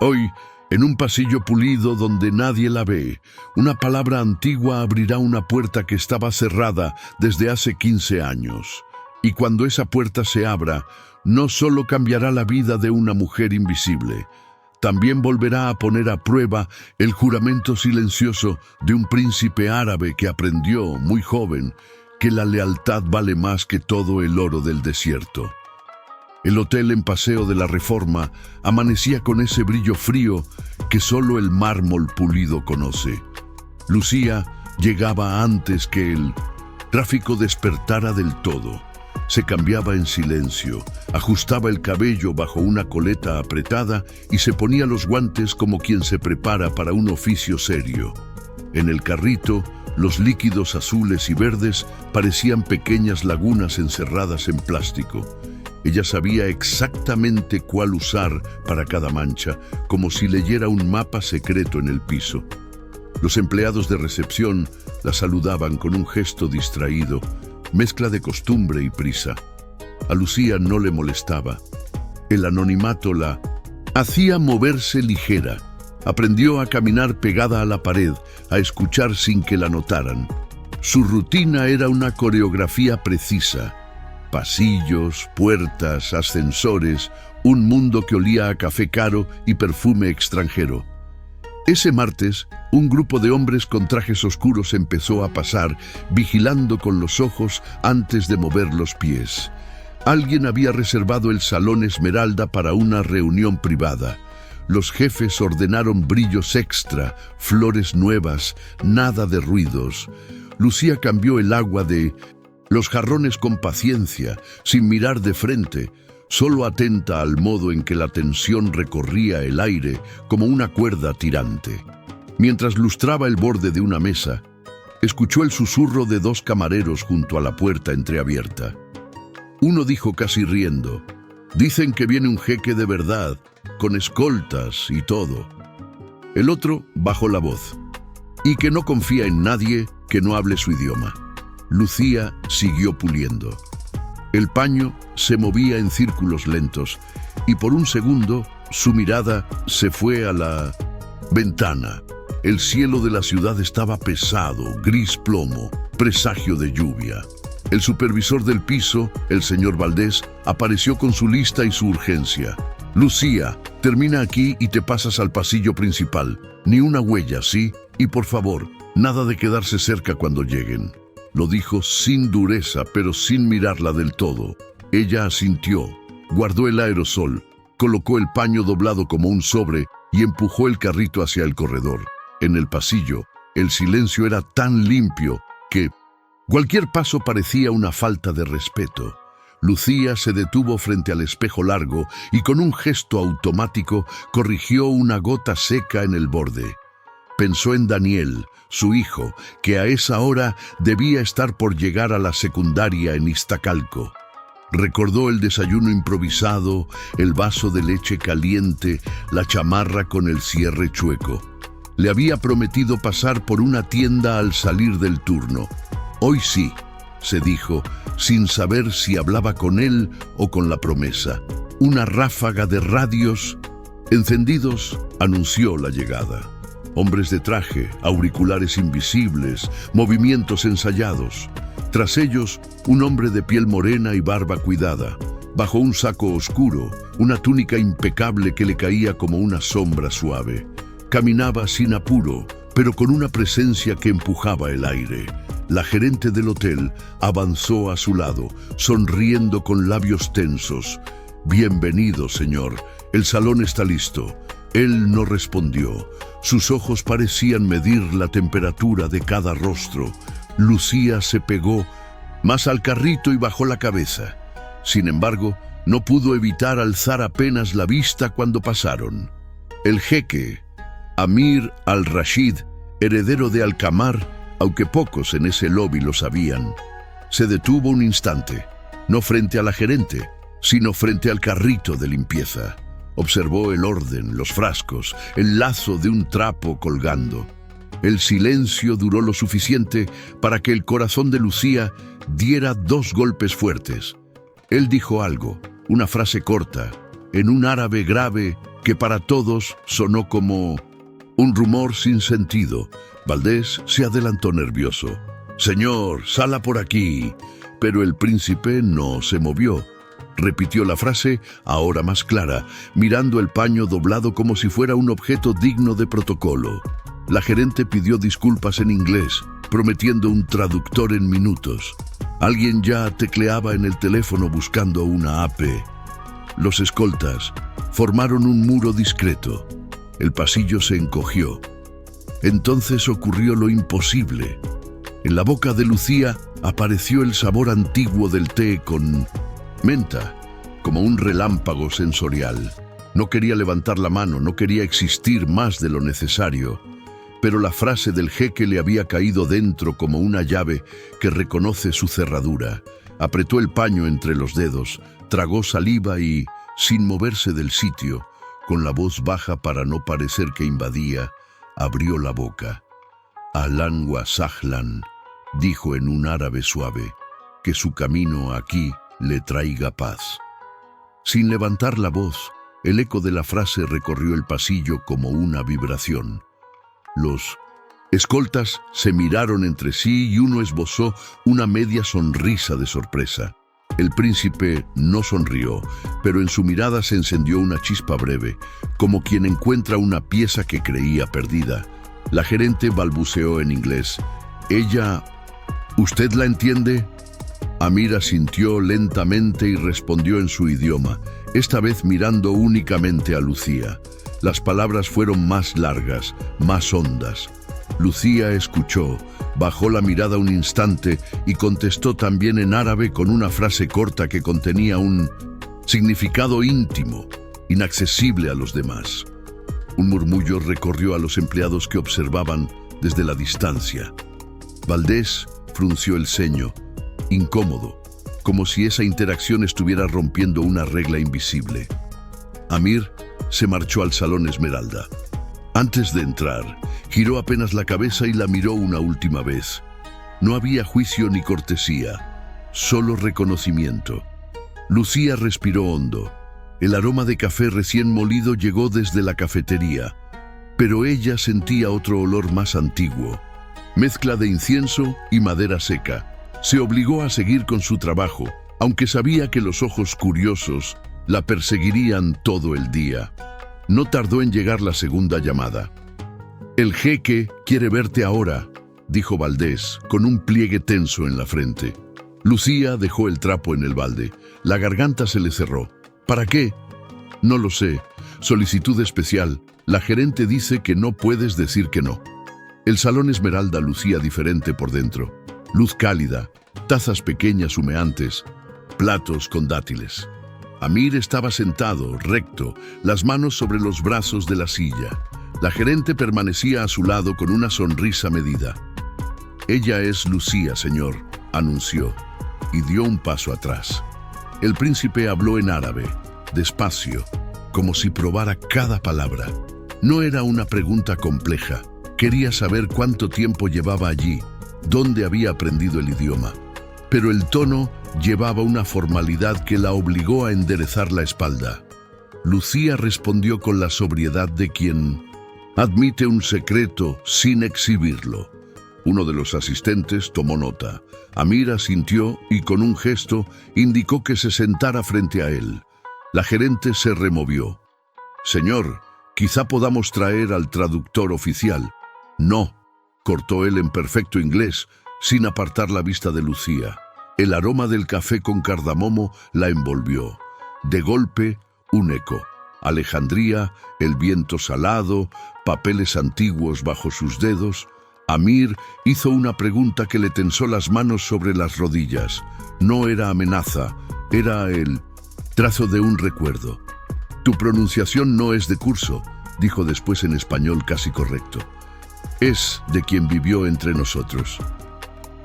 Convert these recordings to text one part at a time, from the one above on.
Hoy, en un pasillo pulido donde nadie la ve, una palabra antigua abrirá una puerta que estaba cerrada desde hace 15 años. Y cuando esa puerta se abra, no solo cambiará la vida de una mujer invisible, también volverá a poner a prueba el juramento silencioso de un príncipe árabe que aprendió, muy joven, que la lealtad vale más que todo el oro del desierto. El hotel en Paseo de la Reforma amanecía con ese brillo frío que solo el mármol pulido conoce. Lucía llegaba antes que el tráfico despertara del todo. Se cambiaba en silencio, ajustaba el cabello bajo una coleta apretada y se ponía los guantes como quien se prepara para un oficio serio. En el carrito, los líquidos azules y verdes parecían pequeñas lagunas encerradas en plástico. Ella sabía exactamente cuál usar para cada mancha, como si leyera un mapa secreto en el piso. Los empleados de recepción la saludaban con un gesto distraído, mezcla de costumbre y prisa. A Lucía no le molestaba. El anonimato la hacía moverse ligera. Aprendió a caminar pegada a la pared, a escuchar sin que la notaran. Su rutina era una coreografía precisa. Pasillos, puertas, ascensores, un mundo que olía a café caro y perfume extranjero. Ese martes, un grupo de hombres con trajes oscuros empezó a pasar, vigilando con los ojos antes de mover los pies. Alguien había reservado el Salón Esmeralda para una reunión privada. Los jefes ordenaron brillos extra, flores nuevas, nada de ruidos. Lucía cambió el agua de los jarrones con paciencia, sin mirar de frente, solo atenta al modo en que la tensión recorría el aire como una cuerda tirante. Mientras lustraba el borde de una mesa, escuchó el susurro de dos camareros junto a la puerta entreabierta. Uno dijo casi riendo: «Dicen que viene un jeque de verdad, con escoltas y todo». El otro bajó la voz: «Y que no confía en nadie que no hable su idioma». Lucía siguió puliendo. El paño se movía en círculos lentos y por un segundo su mirada se fue a la ventana. El cielo de la ciudad estaba pesado, gris plomo, presagio de lluvia. El supervisor del piso, el señor Valdés, apareció con su lista y su urgencia. «Lucía, termina aquí y te pasas al pasillo principal. Ni una huella, ¿sí? Y por favor, nada de quedarse cerca cuando lleguen». Lo dijo sin dureza, pero sin mirarla del todo. Ella asintió, guardó el aerosol, colocó el paño doblado como un sobre y empujó el carrito hacia el corredor. En el pasillo, el silencio era tan limpio que cualquier paso parecía una falta de respeto. Lucía se detuvo frente al espejo largo y con un gesto automático corrigió una gota seca en el borde. Pensó en Daniel, su hijo, que a esa hora debía estar por llegar a la secundaria en Iztacalco. Recordó el desayuno improvisado, el vaso de leche caliente, la chamarra con el cierre chueco. Le había prometido pasar por una tienda al salir del turno. «Hoy sí», se dijo, sin saber si hablaba con él o con la promesa. Una ráfaga de radios encendidos anunció la llegada. Hombres de traje, auriculares invisibles, movimientos ensayados. Tras ellos, un hombre de piel morena y barba cuidada. Bajo un saco oscuro, una túnica impecable que le caía como una sombra suave. Caminaba sin apuro, pero con una presencia que empujaba el aire. La gerente del hotel avanzó a su lado, sonriendo con labios tensos. «Bienvenido, señor. El salón está listo». Él no respondió. Sus ojos parecían medir la temperatura de cada rostro. Lucía se pegó más al carrito y bajó la cabeza. Sin embargo, no pudo evitar alzar apenas la vista cuando pasaron. El jeque, Amir al-Rashid, heredero de Alcamar, aunque pocos en ese lobby lo sabían, se detuvo un instante, no frente a la gerente, sino frente al carrito de limpieza. Observó el orden, los frascos, el lazo de un trapo colgando. El silencio duró lo suficiente para que el corazón de Lucía diera 2 golpes fuertes. Él dijo algo, una frase corta, en un árabe grave que para todos sonó como un rumor sin sentido. Valdés se adelantó nervioso. «Señor, sala por aquí». Pero el príncipe no se movió. Repitió la frase, ahora más clara, mirando el paño doblado como si fuera un objeto digno de protocolo. La gerente pidió disculpas en inglés, prometiendo un traductor en minutos. Alguien ya tecleaba en el teléfono buscando una AP. Los escoltas formaron un muro discreto. El pasillo se encogió. Entonces ocurrió lo imposible. En la boca de Lucía apareció el sabor antiguo del té con menta, como un relámpago sensorial. No quería levantar la mano, no quería existir más de lo necesario, pero la frase del jeque le había caído dentro como una llave que reconoce su cerradura. Apretó el paño entre los dedos, tragó saliva y, sin moverse del sitio, con la voz baja para no parecer que invadía, abrió la boca. «Ahlan wa sahlan», dijo en un árabe suave, «que su camino aquí le traiga paz». Sin levantar la voz, el eco de la frase recorrió el pasillo como una vibración. Los escoltas se miraron entre sí y uno esbozó una media sonrisa de sorpresa. El príncipe no sonrió, pero en su mirada se encendió una chispa breve, como quien encuentra una pieza que creía perdida. La gerente balbuceó en inglés. «Ella... ¿usted la entiende?» Amir asintió lentamente y respondió en su idioma, esta vez mirando únicamente a Lucía. Las palabras fueron más largas, más hondas. Lucía escuchó, bajó la mirada un instante y contestó también en árabe con una frase corta que contenía un significado íntimo, inaccesible a los demás. Un murmullo recorrió a los empleados que observaban desde la distancia. Valdés frunció el ceño, incómodo, como si esa interacción estuviera rompiendo una regla invisible. Amir se marchó al Salón Esmeralda. Antes de entrar, giró apenas la cabeza y la miró una última vez. No había juicio ni cortesía, solo reconocimiento. Lucía respiró hondo. El aroma de café recién molido llegó desde la cafetería, pero ella sentía otro olor más antiguo, mezcla de incienso y madera seca. Se obligó a seguir con su trabajo, aunque sabía que los ojos curiosos la perseguirían todo el día. No tardó en llegar la segunda llamada. «El jeque quiere verte ahora», dijo Valdés, con un pliegue tenso en la frente. Lucía dejó el trapo en el balde. La garganta se le cerró. «¿Para qué?» «No lo sé. Solicitud especial. La gerente dice que no puedes decir que no». El Salón Esmeralda lucía diferente por dentro. Luz cálida, tazas pequeñas humeantes, platos con dátiles. Amir estaba sentado, recto, las manos sobre los brazos de la silla. La gerente permanecía a su lado con una sonrisa medida. «Ella es Lucía, señor», anunció, y dio un paso atrás. El príncipe habló en árabe, despacio, como si probara cada palabra. No era una pregunta compleja. Quería saber cuánto tiempo llevaba allí, dónde había aprendido el idioma. Pero el tono llevaba una formalidad que la obligó a enderezar la espalda. Lucía respondió con la sobriedad de quien admite un secreto sin exhibirlo. Uno de los asistentes tomó nota. Amir asintió y con un gesto indicó que se sentara frente a él. La gerente se removió. «Señor, quizá podamos traer al traductor oficial». «No», cortó él en perfecto inglés, sin apartar la vista de Lucía. El aroma del café con cardamomo la envolvió. De golpe, un eco. Alejandría, el viento salado, papeles antiguos bajo sus dedos. Amir hizo una pregunta que le tensó las manos sobre las rodillas. No era amenaza, era el trazo de un recuerdo. «Tu pronunciación no es de curso», dijo después en español casi correcto. «Es de quien vivió entre nosotros».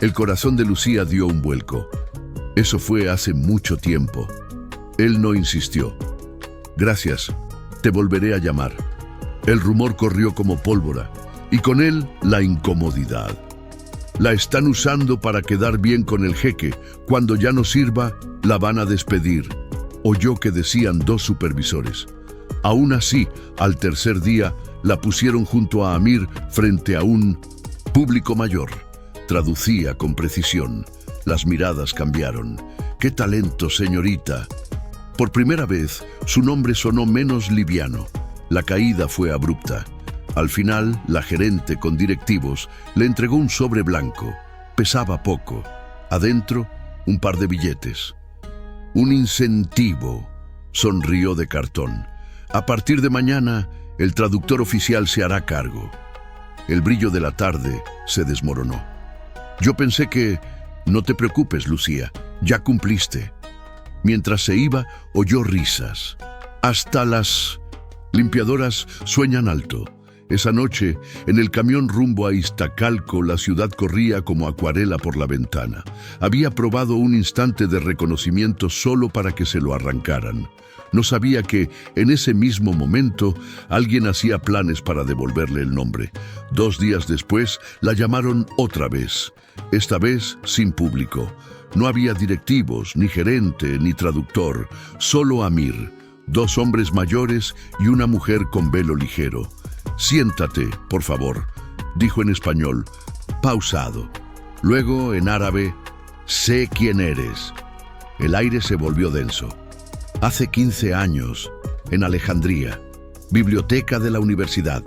El corazón de Lucía dio un vuelco. Eso fue hace mucho tiempo. Él no insistió. «Gracias, te volveré a llamar». El rumor corrió como pólvora, y con él la incomodidad. La están usando para quedar bien con el jeque. Cuando ya no sirva, la van a despedir, oyó que decían dos supervisores. Aún así, al tercer día, la pusieron junto a Amir frente a un público mayor. Traducía con precisión. Las miradas cambiaron. ¡Qué talento, señorita! Por primera vez, su nombre sonó menos liviano. La caída fue abrupta. Al final, la gerente con directivos le entregó un sobre blanco. Pesaba poco. Adentro, un par de billetes. Un incentivo, sonrió de cartón. A partir de mañana, el traductor oficial se hará cargo. El brillo de la tarde se desmoronó. Yo pensé que... No te preocupes, Lucía, ya cumpliste. Mientras se iba, oyó risas. Hasta las limpiadoras sueñan alto. Esa noche, en el camión rumbo a Iztacalco, la ciudad corría como acuarela por la ventana. Había probado un instante de reconocimiento solo para que se lo arrancaran. No sabía que, en ese mismo momento, alguien hacía planes para devolverle el nombre. 2 días después, la llamaron otra vez. Esta vez, sin público. No había directivos, ni gerente, ni traductor. Solo Amir, 2 hombres mayores y una mujer con velo ligero. «Siéntate, por favor», dijo en español, pausado. Luego, en árabe, «Sé quién eres». El aire se volvió denso. Hace 15 años, en Alejandría, biblioteca de la universidad,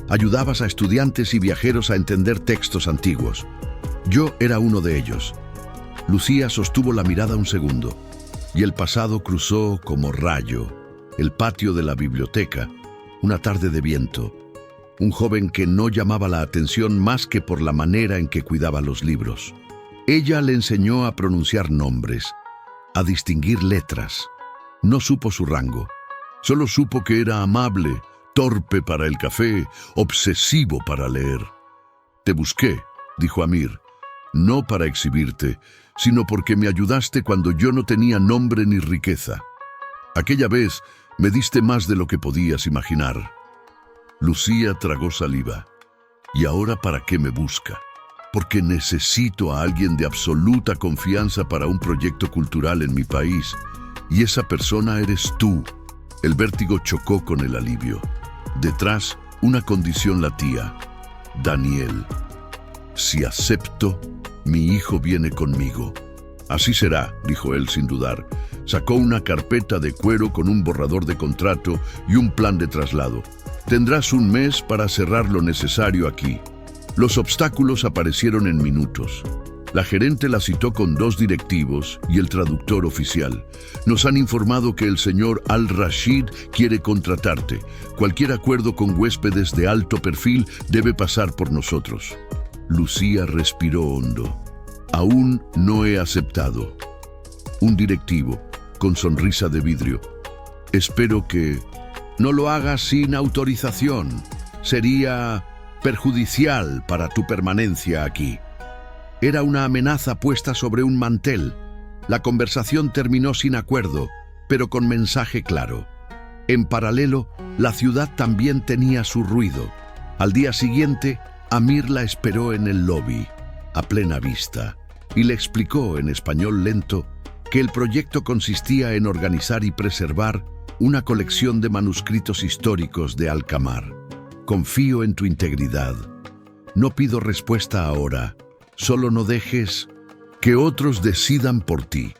ayudabas a estudiantes y viajeros a entender textos antiguos. Yo era uno de ellos. Lucía sostuvo la mirada un segundo, y el pasado cruzó como rayo el patio de la biblioteca, una tarde de viento. Un joven que no llamaba la atención más que por la manera en que cuidaba los libros. Ella le enseñó a pronunciar nombres, a distinguir letras. No supo su rango. Solo supo que era amable, torpe para el café, obsesivo para leer. «Te busqué», dijo Amir, «no para exhibirte, sino porque me ayudaste cuando yo no tenía nombre ni riqueza. Aquella vez me diste más de lo que podías imaginar». Lucía tragó saliva. «¿Y ahora para qué me busca?» «Porque necesito a alguien de absoluta confianza para un proyecto cultural en mi país. Y esa persona eres tú». El vértigo chocó con el alivio. Detrás, una condición latía. «Daniel, si acepto, mi hijo viene conmigo». «Así será», dijo él sin dudar. Sacó una carpeta de cuero con un borrador de contrato y un plan de traslado. «Tendrás 1 mes para cerrar lo necesario aquí». Los obstáculos aparecieron en minutos. La gerente la citó con 2 directivos y el traductor oficial. «Nos han informado que el señor Al-Rashid quiere contratarte. Cualquier acuerdo con huéspedes de alto perfil debe pasar por nosotros». Lucía respiró hondo. «Aún no he aceptado». Un directivo, con sonrisa de vidrio. «Espero que no lo hagas sin autorización. Sería perjudicial para tu permanencia aquí». Era una amenaza puesta sobre un mantel. La conversación terminó sin acuerdo, pero con mensaje claro. En paralelo, la ciudad también tenía su ruido. Al día siguiente, Amir la esperó en el lobby, a plena vista, y le explicó en español lento que el proyecto consistía en organizar y preservar una colección de manuscritos históricos de Alcamar. «Confío en tu integridad. No pido respuesta ahora. Solo no dejes que otros decidan por ti».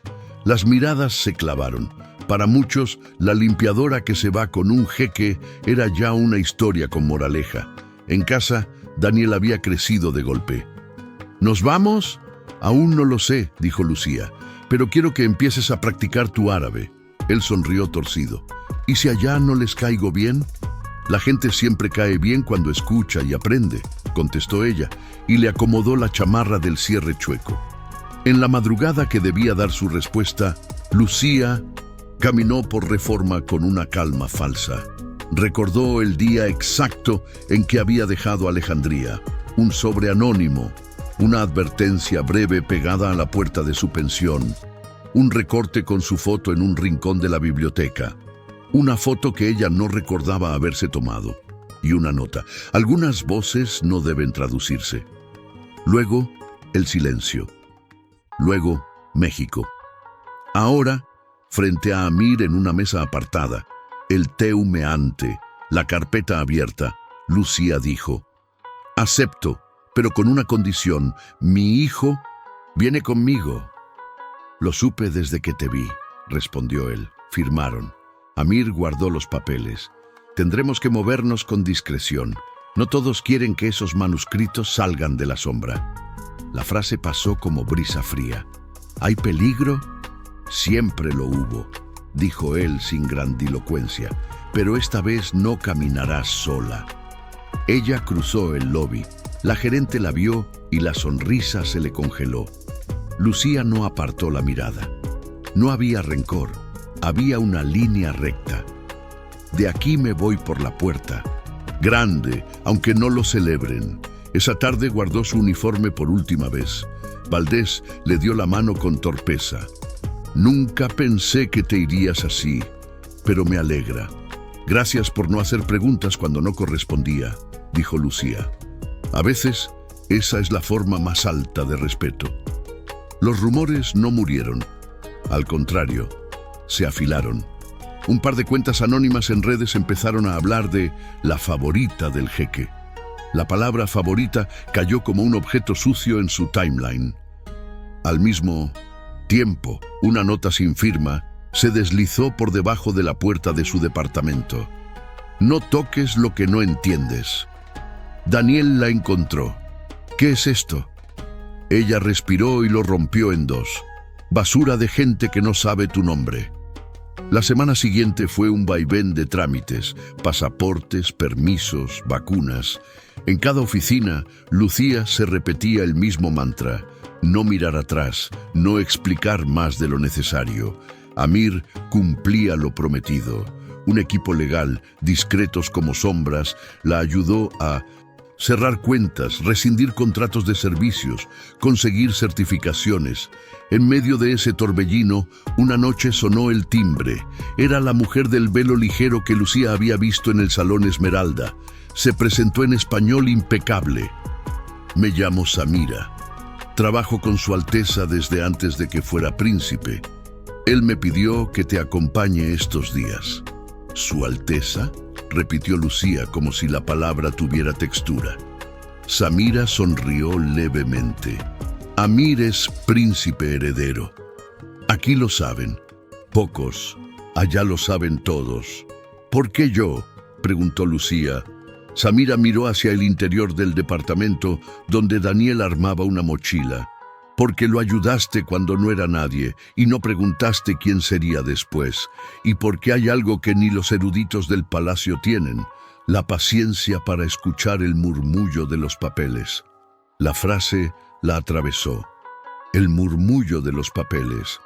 Las miradas se clavaron. Para muchos, la limpiadora que se va con un jeque era ya una historia con moraleja. En casa, Daniel había crecido de golpe. «¿Nos vamos?» «Aún no lo sé», dijo Lucía, «pero quiero que empieces a practicar tu árabe». Él sonrió torcido. «¿Y si allá no les caigo bien?» «La gente siempre cae bien cuando escucha y aprende», contestó ella, y le acomodó la chamarra del cierre chueco. En la madrugada que debía dar su respuesta, Lucía caminó por Reforma con una calma falsa. Recordó el día exacto en que había dejado Alejandría, un sobre anónimo, una advertencia breve pegada a la puerta de su pensión, un recorte con su foto en un rincón de la biblioteca, una foto que ella no recordaba haberse tomado, y una nota: «Algunas voces no deben traducirse». Luego, el silencio. Luego, México. Ahora, frente a Amir en una mesa apartada, el té humeante, la carpeta abierta, Lucía dijo: «Acepto, pero con una condición. Mi hijo viene conmigo». «Lo supe desde que te vi», respondió él. Firmaron. Amir guardó los papeles. «Tendremos que movernos con discreción. No todos quieren que esos manuscritos salgan de la sombra». La frase pasó como brisa fría. «¿Hay peligro?» «Siempre lo hubo», dijo él sin grandilocuencia, «pero esta vez no caminarás sola». Ella cruzó el lobby. La gerente la vio y la sonrisa se le congeló. Lucía no apartó la mirada. No había rencor, había una línea recta. «De aquí me voy por la puerta». Grande, aunque no lo celebren. Esa tarde guardó su uniforme por última vez. Valdés le dio la mano con torpeza. «Nunca pensé que te irías así, pero me alegra. Gracias por no hacer preguntas cuando no correspondía», dijo Lucía. «A veces, esa es la forma más alta de respeto». Los rumores no murieron. Al contrario, se afilaron. Un par de cuentas anónimas en redes empezaron a hablar de la favorita del jeque. La palabra favorita cayó como un objeto sucio en su timeline. Al mismo tiempo, una nota sin firma se deslizó por debajo de la puerta de su departamento. «No toques lo que no entiendes». Daniel la encontró. «¿Qué es esto?» Ella respiró y lo rompió en dos. «Basura de gente que no sabe tu nombre». La semana siguiente fue un vaivén de trámites, pasaportes, permisos, vacunas. En cada oficina, Lucía se repetía el mismo mantra: no mirar atrás, no explicar más de lo necesario. Amir cumplía lo prometido. Un equipo legal, discretos como sombras, la ayudó a cerrar cuentas, rescindir contratos de servicios, conseguir certificaciones. En medio de ese torbellino, una noche sonó el timbre. Era la mujer del velo ligero que Lucía había visto en el Salón Esmeralda. Se presentó en español impecable. «Me llamo Samira. Trabajo con Su Alteza desde antes de que fuera príncipe. Él me pidió que te acompañe estos días». «¿Su Alteza?», repitió Lucía como si la palabra tuviera textura. Samira sonrió levemente. «Amir es príncipe heredero. Aquí lo saben pocos, allá lo saben todos». «¿Por qué yo?», preguntó Lucía. Samira miró hacia el interior del departamento donde Daniel armaba una mochila. «Porque lo ayudaste cuando no era nadie y no preguntaste quién sería después. Y porque hay algo que ni los eruditos del palacio tienen: la paciencia para escuchar el murmullo de los papeles». La frase la atravesó. El murmullo de los papeles.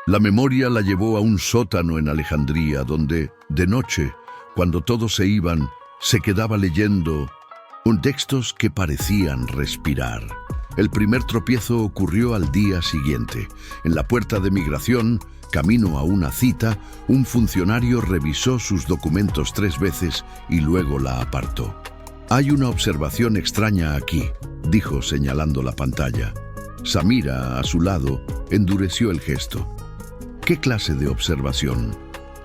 La memoria la llevó a un sótano en Alejandría donde, de noche, cuando todos se iban, se quedaba leyendo textos que parecían respirar. El primer tropiezo ocurrió al día siguiente. En la puerta de migración, camino a una cita, un funcionario revisó sus documentos 3 veces y luego la apartó. «Hay una observación extraña aquí», dijo señalando la pantalla. Samira, a su lado, endureció el gesto. «¿Qué clase de observación?»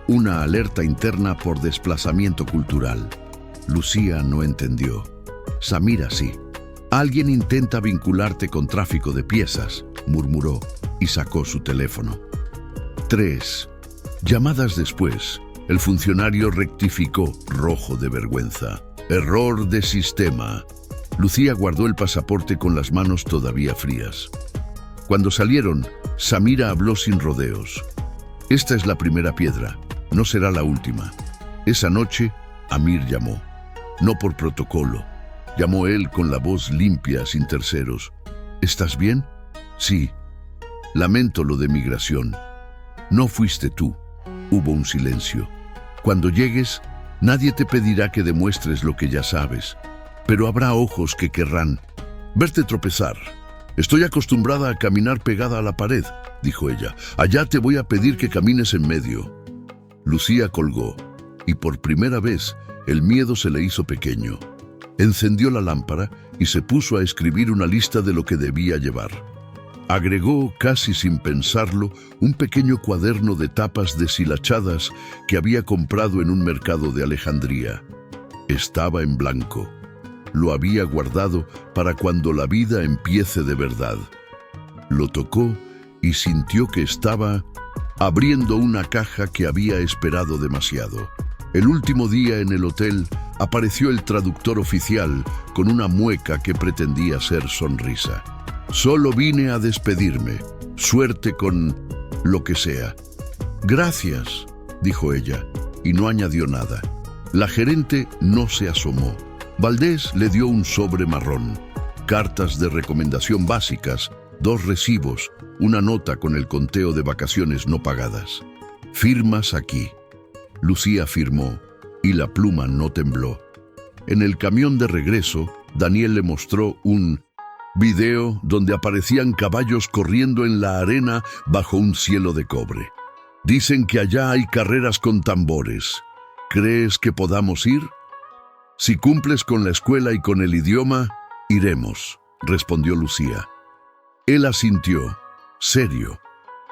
«Una alerta interna por desplazamiento cultural». Lucía no entendió. Samira sí. «Alguien intenta vincularte con tráfico de piezas», murmuró y sacó su teléfono. 3 llamadas después, el funcionario rectificó, rojo de vergüenza. «Error de sistema». Lucía guardó el pasaporte con las manos todavía frías. Cuando salieron, Samira habló sin rodeos. «Esta es la primera piedra, no será la última». Esa noche, Amir llamó. No por protocolo. Llamó él con la voz limpia, sin terceros. «¿Estás bien?» «Sí». «Lamento lo de migración». «No fuiste tú». Hubo un silencio. «Cuando llegues, nadie te pedirá que demuestres lo que ya sabes, pero habrá ojos que querrán verte tropezar». «Estoy acostumbrada a caminar pegada a la pared», dijo ella. «Allá te voy a pedir que camines en medio». Lucía colgó, y por primera vez el miedo se le hizo pequeño. Encendió la lámpara y se puso a escribir una lista de lo que debía llevar. Agregó, casi sin pensarlo, un pequeño cuaderno de tapas deshilachadas que había comprado en un mercado de Alejandría. Estaba en blanco. Lo había guardado para cuando la vida empiece de verdad. Lo tocó y sintió que estaba abriendo una caja que había esperado demasiado. El último día en el hotel apareció el traductor oficial con una mueca que pretendía ser sonrisa. Solo vine a despedirme. Suerte con lo que sea. Gracias, dijo ella, y no añadió nada. La gerente no se asomó. Valdés le dio un sobre marrón, cartas de recomendación básicas, 2 recibos, una nota con el conteo de vacaciones no pagadas. Firmas aquí. Lucía firmó, y la pluma no tembló. En el camión de regreso, Daniel le mostró un video donde aparecían caballos corriendo en la arena bajo un cielo de cobre. Dicen que allá hay carreras con tambores. ¿Crees que podamos ir? Si cumples con la escuela y con el idioma, iremos, respondió Lucía. Él asintió, serio,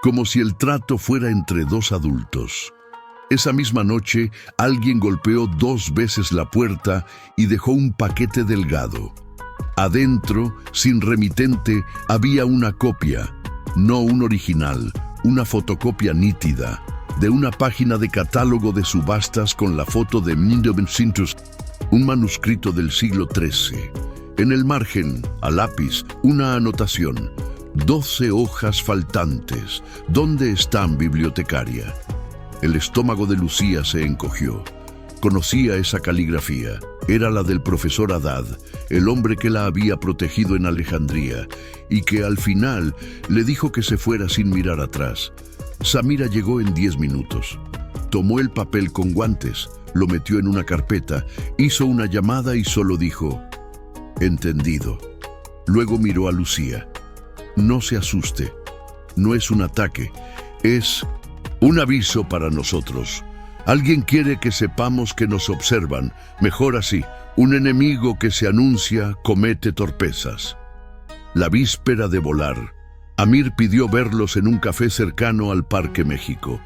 como si el trato fuera entre 2 adultos. Esa misma noche, alguien golpeó 2 veces la puerta y dejó un paquete delgado. Adentro, sin remitente, había una copia, no un original, una fotocopia nítida, de una página de catálogo de subastas con la foto de 1900, un manuscrito del siglo XIII. En el margen, a lápiz, una anotación, 12 hojas faltantes. ¿Dónde están, bibliotecaria? El estómago de Lucía se encogió. Conocía esa caligrafía. Era la del profesor Haddad, el hombre que la había protegido en Alejandría y que al final le dijo que se fuera sin mirar atrás. Samira llegó en 10 minutos. Tomó el papel con guantes, lo metió en una carpeta, hizo una llamada y solo dijo, «Entendido». Luego miró a Lucía. «No se asuste. No es un ataque. Es un aviso para nosotros. Alguien quiere que sepamos que nos observan. Mejor así. Un enemigo que se anuncia comete torpezas». La víspera de volar, Amir pidió verlos en un café cercano al Parque México.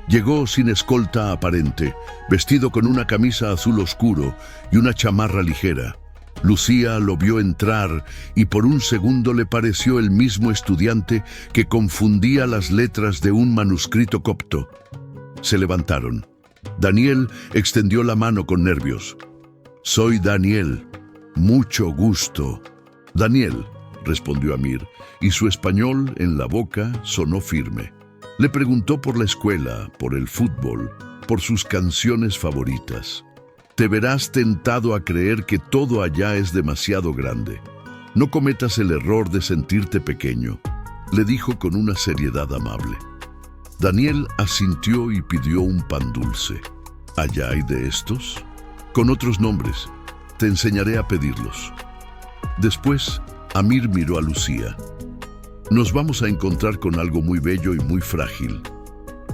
Llegó sin escolta aparente, vestido con una camisa azul oscuro y una chamarra ligera. Lucía lo vio entrar y por un segundo le pareció el mismo estudiante que confundía las letras de un manuscrito copto. Se levantaron. Daniel extendió la mano con nervios. «Soy Daniel. Mucho gusto». «Daniel», respondió Amir, y su español en la boca sonó firme. Le preguntó por la escuela, por el fútbol, por sus canciones favoritas. «Te verás tentado a creer que todo allá es demasiado grande. No cometas el error de sentirte pequeño», le dijo con una seriedad amable. Daniel asintió y pidió un pan dulce. «¿Allá hay de estos?» «Con otros nombres. Te enseñaré a pedirlos». Después, Amir miró a Lucía. «Nos vamos a encontrar con algo muy bello y muy frágil.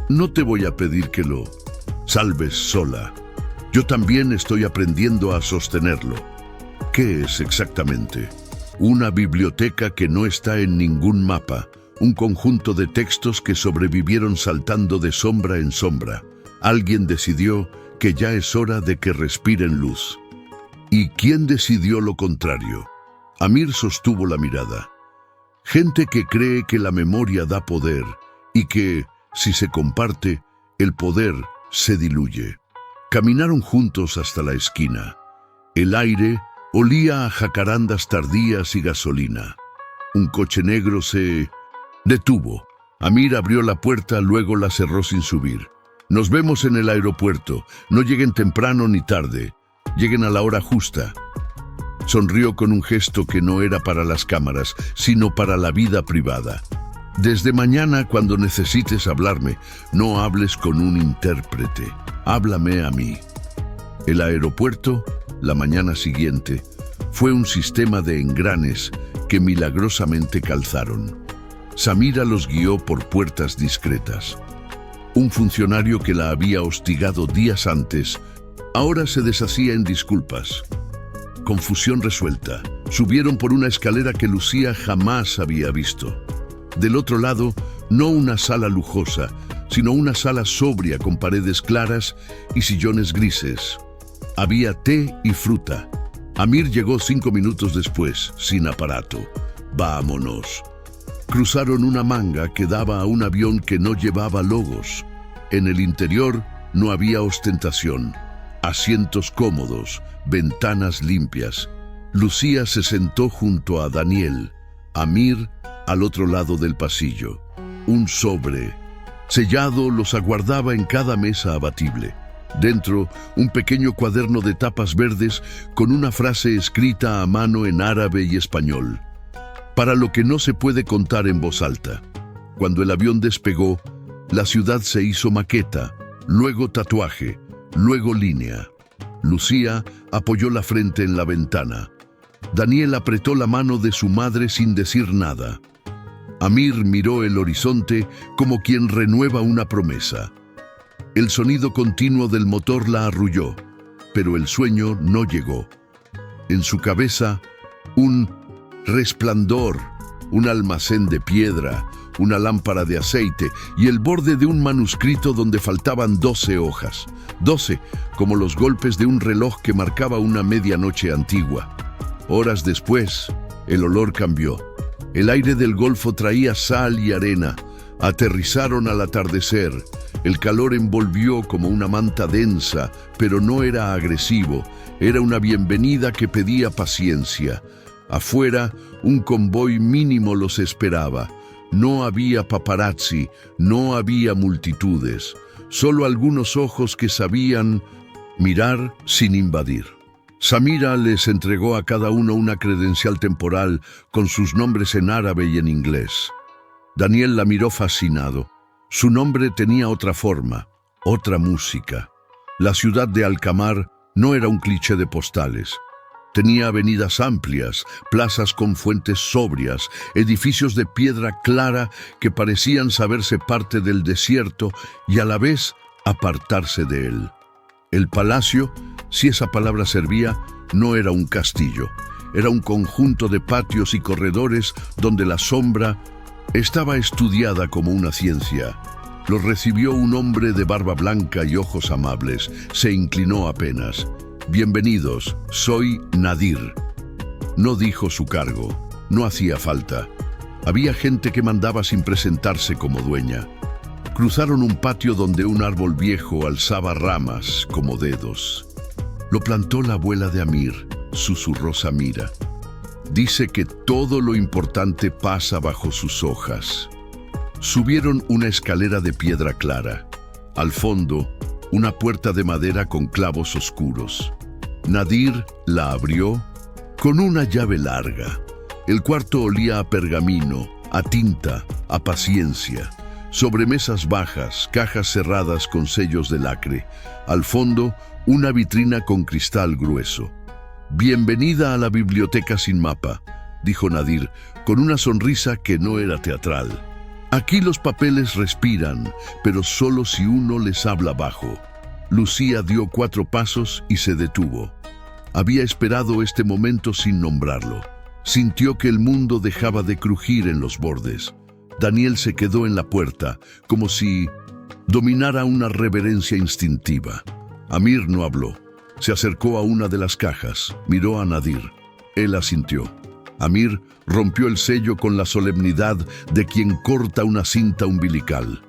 No te voy a pedir que lo salves sola. Yo también estoy aprendiendo a sostenerlo». «¿Qué es exactamente?» «Una biblioteca que no está en ningún mapa, un conjunto de textos que sobrevivieron saltando de sombra en sombra. Alguien decidió que ya es hora de que respiren luz». «¿Y quién decidió lo contrario?» Amir sostuvo la mirada. «Gente que cree que la memoria da poder y que, si se comparte, el poder se diluye». Caminaron juntos hasta la esquina. El aire olía a jacarandas tardías y gasolina. Un coche negro se detuvo. Amir abrió la puerta, luego la cerró sin subir. «Nos vemos en el aeropuerto. No lleguen temprano ni tarde. Lleguen a la hora justa». Sonrió con un gesto que no era para las cámaras, sino para la vida privada. «Desde mañana, cuando necesites hablarme, no hables con un intérprete. Háblame a mí». El aeropuerto, la mañana siguiente, fue un sistema de engranes que milagrosamente calzaron. Samira los guió por puertas discretas. Un funcionario que la había hostigado días antes, ahora se deshacía en disculpas. Confusión resuelta. Subieron por una escalera que Lucía jamás había visto. Del otro lado, no una sala lujosa, sino una sala sobria con paredes claras y sillones grises. Había té y fruta. Amir llegó 5 minutos después, sin aparato. ¡Vámonos! Cruzaron una manga que daba a un avión que no llevaba logos. En el interior no había ostentación. Asientos cómodos, ventanas limpias. Lucía se sentó junto a Daniel. Amir al otro lado del pasillo. Un sobre sellado los aguardaba en cada mesa abatible. Dentro, un pequeño cuaderno de tapas verdes con una frase escrita a mano en árabe y español. Para lo que no se puede contar en voz alta. Cuando el avión despegó, la ciudad se hizo maqueta, luego tatuaje, luego línea. Lucía apoyó la frente en la ventana. Daniel apretó la mano de su madre sin decir nada. Amir miró el horizonte como quien renueva una promesa. El sonido continuo del motor la arrulló, pero el sueño no llegó. En su cabeza, un resplandor, un almacén de piedra, una lámpara de aceite y el borde de un manuscrito donde faltaban 12 hojas. 12, como los golpes de un reloj que marcaba una medianoche antigua. Horas después, el olor cambió. El aire del Golfo traía sal y arena. Aterrizaron al atardecer. El calor envolvió como una manta densa, pero no era agresivo. Era una bienvenida que pedía paciencia. Afuera, un convoy mínimo los esperaba. No había paparazzi, no había multitudes. Solo algunos ojos que sabían mirar sin invadir. Samira les entregó a cada uno una credencial temporal con sus nombres en árabe y en inglés. Daniel la miró fascinado. Su nombre tenía otra forma, otra música. La ciudad de Alcamar no era un cliché de postales. Tenía avenidas amplias, plazas con fuentes sobrias, edificios de piedra clara que parecían saberse parte del desierto y a la vez apartarse de él. El palacio, si esa palabra servía, no era un castillo. Era un conjunto de patios y corredores donde la sombra estaba estudiada como una ciencia. Los recibió un hombre de barba blanca y ojos amables. Se inclinó apenas. «Bienvenidos, soy Nadir». No dijo su cargo. No hacía falta. Había gente que mandaba sin presentarse como dueña. Cruzaron un patio donde un árbol viejo alzaba ramas como dedos. «Lo plantó la abuela de Amir», susurró Samira. «Dice que todo lo importante pasa bajo sus hojas». Subieron una escalera de piedra clara. Al fondo, una puerta de madera con clavos oscuros. Nadir la abrió con una llave larga. El cuarto olía a pergamino, a tinta, a paciencia. Sobre mesas bajas, cajas cerradas con sellos de lacre. Al fondo, una vitrina con cristal grueso. «Bienvenida a la biblioteca sin mapa», dijo Nadir, con una sonrisa que no era teatral. «Aquí los papeles respiran, pero solo si uno les habla bajo». Lucía dio 4 pasos y se detuvo. Había esperado este momento sin nombrarlo. Sintió que el mundo dejaba de crujir en los bordes. Daniel se quedó en la puerta, como si dominara una reverencia instintiva. Amir no habló. Se acercó a una de las cajas, miró a Nadir. Él asintió. Amir rompió el sello con la solemnidad de quien corta una cinta umbilical.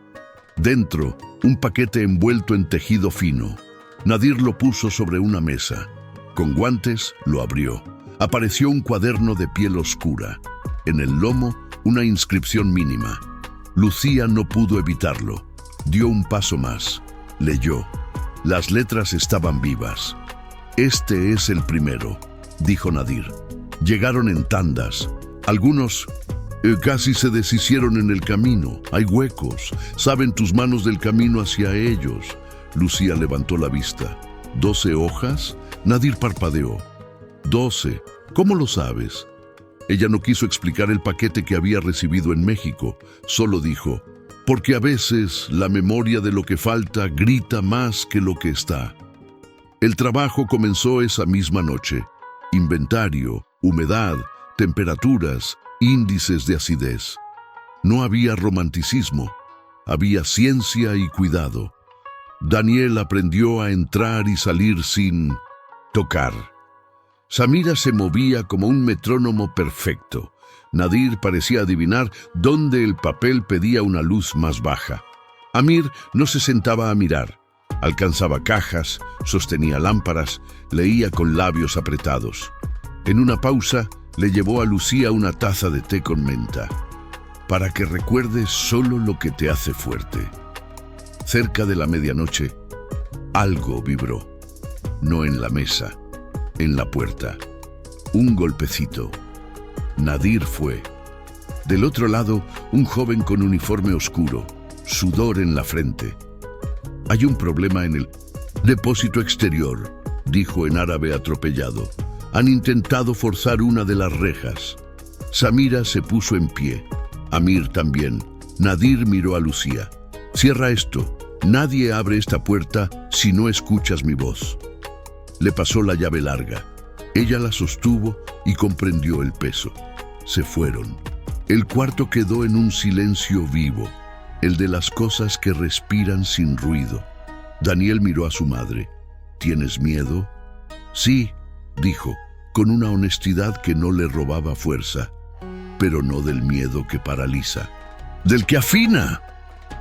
Dentro, un paquete envuelto en tejido fino. Nadir lo puso sobre una mesa. Con guantes, lo abrió. Apareció un cuaderno de piel oscura. En el lomo, una inscripción mínima. Lucía no pudo evitarlo. Dio un paso más. Leyó. Las letras estaban vivas. «Este es el primero», dijo Nadir. Llegaron en tandas. Algunos casi se deshicieron en el camino. Hay huecos. Saben tus manos del camino hacia ellos. Lucía levantó la vista. «¿12 hojas?» Nadir parpadeó. «12. ¿Cómo lo sabes?» Ella no quiso explicar el paquete que había recibido en México. Solo dijo, «Porque a veces la memoria de lo que falta grita más que lo que está». El trabajo comenzó esa misma noche. Inventario, humedad, temperaturas, índices de acidez. No había romanticismo, había ciencia y cuidado. Daniel aprendió a entrar y salir sin tocar. Samira se movía como un metrónomo perfecto. Nadir parecía adivinar dónde el papel pedía una luz más baja. Amir no se sentaba a mirar. Alcanzaba cajas, sostenía lámparas, leía con labios apretados. En una pausa, le llevó a Lucía una taza de té con menta, para que recuerdes solo lo que te hace fuerte. Cerca de la medianoche, algo vibró. No en la mesa, en la puerta. Un golpecito. Nadir fue. Del otro lado, un joven con uniforme oscuro, sudor en la frente. «Hay un problema en el depósito exterior», dijo en árabe atropellado. «Han intentado forzar una de las rejas». Samira se puso en pie. Amir también. Nadir miró a Lucía. «Cierra esto. Nadie abre esta puerta si no escuchas mi voz». Le pasó la llave larga. Ella la sostuvo y comprendió el peso. Se fueron. El cuarto quedó en un silencio vivo, el de las cosas que respiran sin ruido. Daniel miró a su madre. «¿Tienes miedo?» «Sí», dijo, con una honestidad que no le robaba fuerza, pero no del miedo que paraliza. «¡Del que afina!».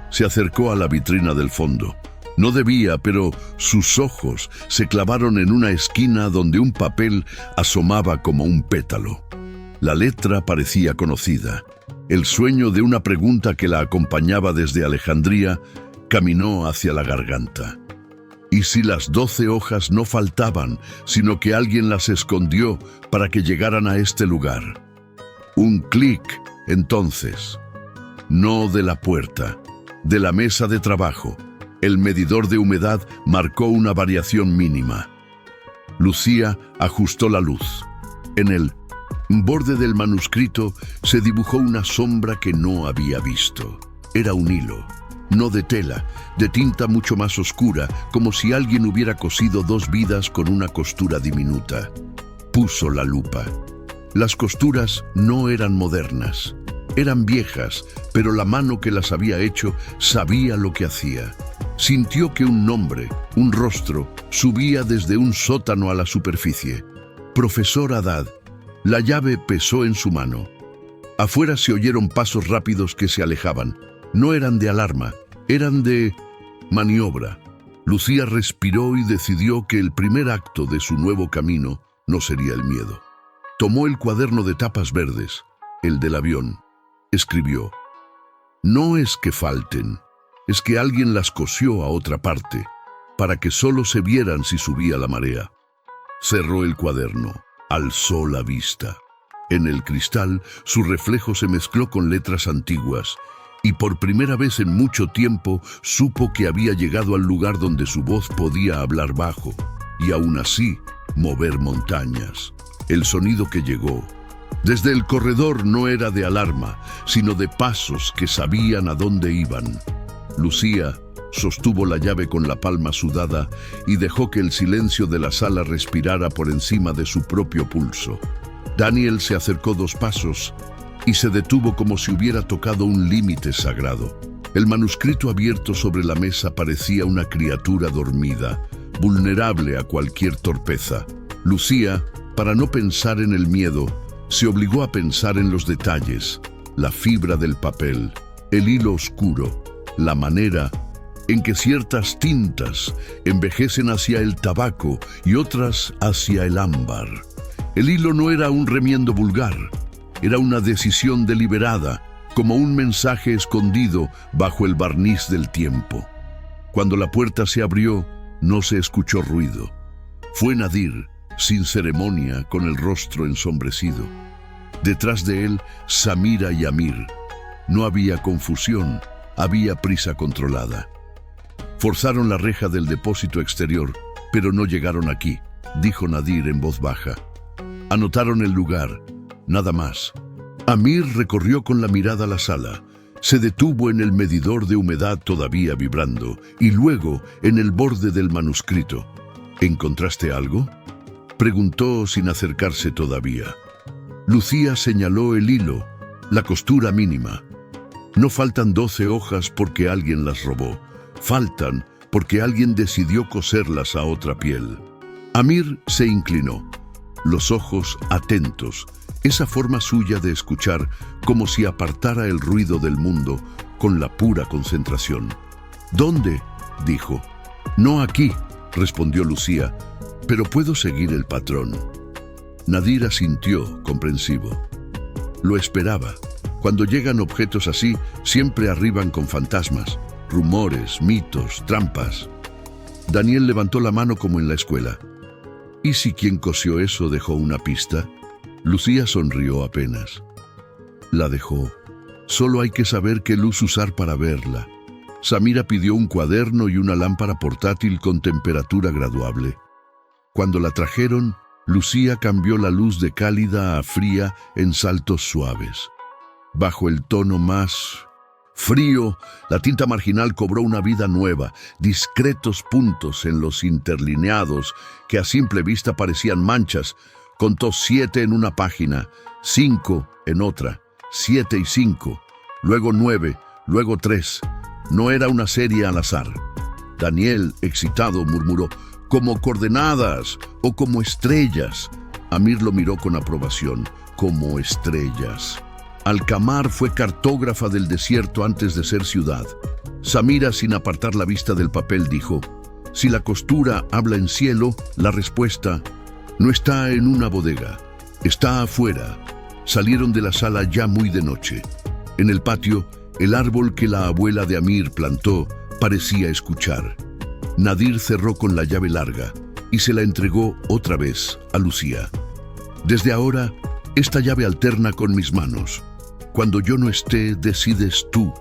Se acercó a la vitrina del fondo. No debía, pero sus ojos se clavaron en una esquina donde un papel asomaba como un pétalo. La letra parecía conocida. El sueño de una pregunta que la acompañaba desde Alejandría caminó hacia la garganta. ¿Y si las 12 hojas no faltaban, sino que alguien las escondió para que llegaran a este lugar? Un clic, entonces. No de la puerta, de la mesa de trabajo. El medidor de humedad marcó una variación mínima. Lucía ajustó la luz. En el borde del manuscrito se dibujó una sombra que no había visto. Era un hilo, no de tela, de tinta mucho más oscura, como si alguien hubiera cosido 2 vidas con una costura diminuta. Puso la lupa. Las costuras no eran modernas, eran viejas, pero la mano que las había hecho sabía lo que hacía. Sintió que un nombre, un rostro, subía desde un sótano a la superficie. «Profesor Haddad». La llave pesó en su mano. Afuera se oyeron pasos rápidos que se alejaban. No eran de alarma, eran de maniobra. Lucía respiró y decidió que el primer acto de su nuevo camino no sería el miedo. Tomó el cuaderno de tapas verdes, el del avión. Escribió: «No es que falten, es que alguien las cosió a otra parte, para que solo se vieran si subía la marea». Cerró el cuaderno. Alzó la vista. En el cristal, su reflejo se mezcló con letras antiguas, y por primera vez en mucho tiempo supo que había llegado al lugar donde su voz podía hablar bajo, y aún así mover montañas. El sonido que llegó desde el corredor no era de alarma, sino de pasos que sabían a dónde iban. Lucía sostuvo la llave con la palma sudada y dejó que el silencio de la sala respirara por encima de su propio pulso. Daniel se acercó 2 pasos y se detuvo como si hubiera tocado un límite sagrado. El manuscrito abierto sobre la mesa parecía una criatura dormida, vulnerable a cualquier torpeza. Lucía, para no pensar en el miedo, se obligó a pensar en los detalles, la fibra del papel, el hilo oscuro, la manera en que ciertas tintas envejecen hacia el tabaco y otras hacia el ámbar. El hilo no era un remiendo vulgar, era una decisión deliberada, como un mensaje escondido bajo el barniz del tiempo. Cuando la puerta se abrió, no se escuchó ruido. Fue Nadir, sin ceremonia, con el rostro ensombrecido. Detrás de él, Samira y Amir. No había confusión, había prisa controlada. Forzaron la reja del depósito exterior, pero no llegaron aquí, dijo Nadir en voz baja. Anotaron el lugar, nada más. Amir recorrió con la mirada la sala, se detuvo en el medidor de humedad todavía vibrando y luego en el borde del manuscrito. ¿Encontraste algo?, preguntó sin acercarse todavía. Lucía señaló el hilo, la costura mínima. No faltan 12 hojas porque alguien las robó. Faltan porque alguien decidió coserlas a otra piel. Amir se inclinó, los ojos atentos, esa forma suya de escuchar como si apartara el ruido del mundo con la pura concentración. «¿Dónde?», dijo. «No aquí», respondió Lucía, «pero puedo seguir el patrón». Nadir asintió, comprensivo. Lo esperaba. Cuando llegan objetos así, siempre arriban con fantasmas, rumores, mitos, trampas. Daniel levantó la mano como en la escuela. ¿Y si quien cosió eso dejó una pista? Lucía sonrió apenas. La dejó. Solo hay que saber qué luz usar para verla. Samira pidió un cuaderno y una lámpara portátil con temperatura graduable. Cuando la trajeron, Lucía cambió la luz de cálida a fría en saltos suaves. Bajo el tono más frío, la tinta marginal cobró una vida nueva, discretos puntos en los interlineados que a simple vista parecían manchas. Contó 7 en una página, 5 en otra, 7 y 5, luego 9, luego 3. No era una serie al azar. Daniel, excitado, murmuró, «como coordenadas o como estrellas». Amir lo miró con aprobación, «como estrellas». Alcamar fue cartógrafa del desierto antes de ser ciudad. Samira, sin apartar la vista del papel, dijo, «Si la costura habla en cielo, la respuesta no está en una bodega, está afuera». Salieron de la sala ya muy de noche. En el patio, el árbol que la abuela de Amir plantó parecía escuchar. Nadir cerró con la llave larga y se la entregó otra vez a Lucía. «Desde ahora, esta llave alterna con mis manos. Cuando yo no esté, decides tú».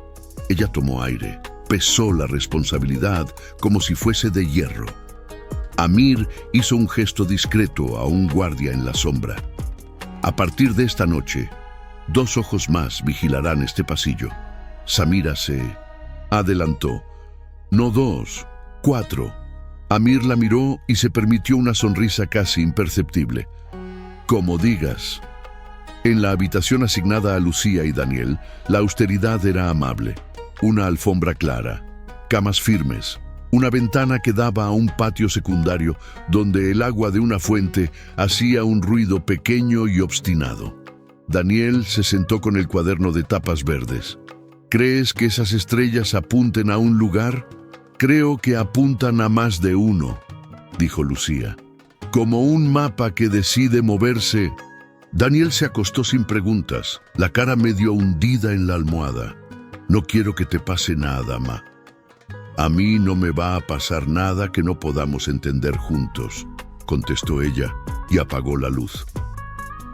Ella tomó aire, pesó la responsabilidad como si fuese de hierro. Amir hizo un gesto discreto a un guardia en la sombra. «A partir de esta noche, 2 ojos más vigilarán este pasillo». Samira se adelantó. «No 2, 4». Amir la miró y se permitió una sonrisa casi imperceptible. «Como digas». En la habitación asignada a Lucía y Daniel, la austeridad era amable. Una alfombra clara, camas firmes, una ventana que daba a un patio secundario donde el agua de una fuente hacía un ruido pequeño y obstinado. Daniel se sentó con el cuaderno de tapas verdes. «¿Crees que esas estrellas apunten a un lugar?» «Creo que apuntan a más de uno», dijo Lucía. «Como un mapa que decide moverse». Daniel se acostó sin preguntas, la cara medio hundida en la almohada. «No quiero que te pase nada, ma». «A mí no me va a pasar nada que no podamos entender juntos», contestó ella y apagó la luz.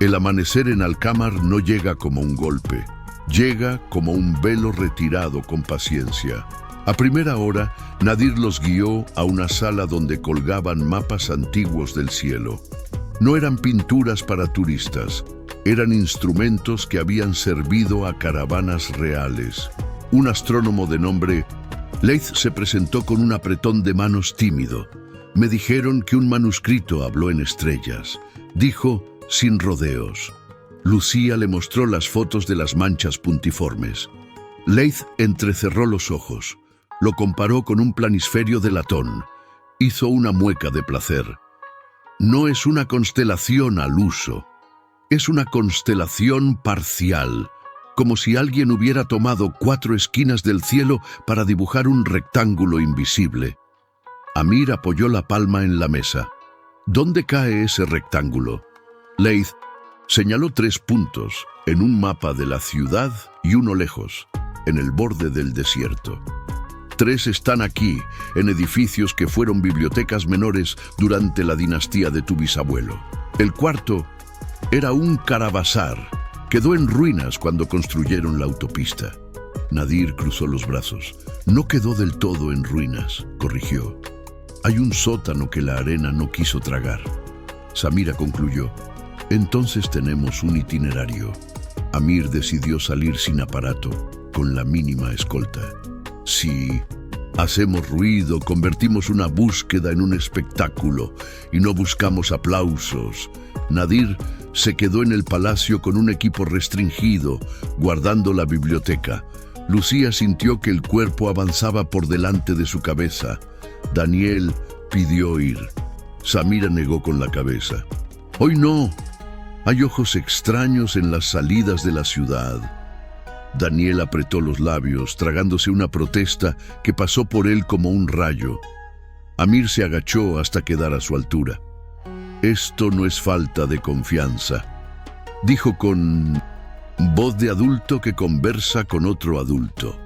El amanecer en Alcamar no llega como un golpe, llega como un velo retirado con paciencia. A primera hora, Nadir los guió a una sala donde colgaban mapas antiguos del cielo. No eran pinturas para turistas, eran instrumentos que habían servido a caravanas reales. Un astrónomo de nombre Leith se presentó con un apretón de manos tímido. «Me dijeron que un manuscrito habló en estrellas», dijo sin rodeos. Lucía le mostró las fotos de las manchas puntiformes. Leith entrecerró los ojos, lo comparó con un planisferio de latón. Hizo una mueca de placer. «No es una constelación al uso, es una constelación parcial, como si alguien hubiera tomado 4 esquinas del cielo para dibujar un rectángulo invisible». Amir apoyó la palma en la mesa. «¿Dónde cae ese rectángulo?» Leith señaló 3 puntos en un mapa de la ciudad y uno lejos, en el borde del desierto. 3 están aquí, en edificios que fueron bibliotecas menores durante la dinastía de tu bisabuelo. El 4 era un caravasar. Quedó en ruinas cuando construyeron la autopista. Nadir cruzó los brazos. «No quedó del todo en ruinas», corrigió. «Hay un sótano que la arena no quiso tragar». Samira concluyó. «Entonces tenemos un itinerario». Amir decidió salir sin aparato, con la mínima escolta. «Si hacemos ruido, convertimos una búsqueda en un espectáculo y no buscamos aplausos». Nadir se quedó en el palacio con un equipo restringido, guardando la biblioteca. Lucía sintió que el cuerpo avanzaba por delante de su cabeza. Daniel pidió ir. Samira negó con la cabeza. «Hoy no. Hay ojos extraños en las salidas de la ciudad». Daniel apretó los labios, tragándose una protesta que pasó por él como un rayo. Amir se agachó hasta quedar a su altura. «Esto no es falta de confianza», dijo con voz de adulto que conversa con otro adulto.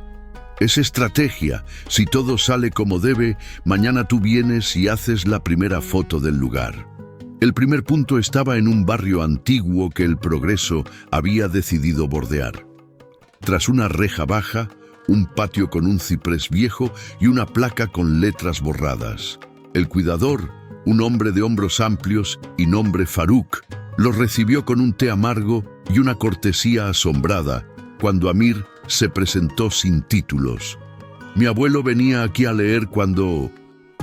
«Es estrategia. Si todo sale como debe, mañana tú vienes y haces la primera foto del lugar». El primer punto estaba en un barrio antiguo que el progreso había decidido bordear. Tras una reja baja, un patio con un ciprés viejo y una placa con letras borradas. El cuidador, un hombre de hombros amplios y nombre Faruk, los recibió con un té amargo y una cortesía asombrada cuando Amir se presentó sin títulos. «Mi abuelo venía aquí a leer cuando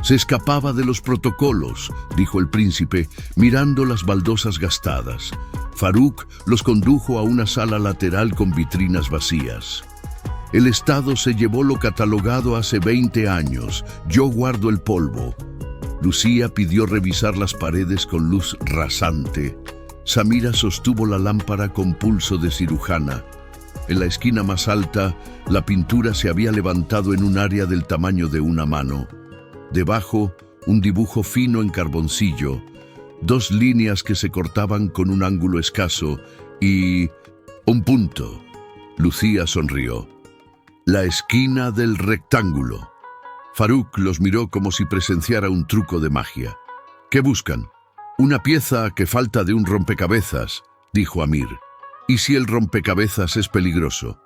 se escapaba de los protocolos», dijo el príncipe, mirando las baldosas gastadas. Faruk los condujo a una sala lateral con vitrinas vacías. «El Estado se llevó lo catalogado hace 20 años. Yo guardo el polvo». Lucía pidió revisar las paredes con luz rasante. Samira sostuvo la lámpara con pulso de cirujana. En la esquina más alta, la pintura se había levantado en un área del tamaño de una mano. Debajo, un dibujo fino en carboncillo, 2 líneas que se cortaban con un ángulo escaso y un punto. Lucía sonrió. «La esquina del rectángulo». Faruk los miró como si presenciara un truco de magia. «¿Qué buscan?» «Una pieza que falta de un rompecabezas», dijo Amir. «¿Y si el rompecabezas es peligroso?»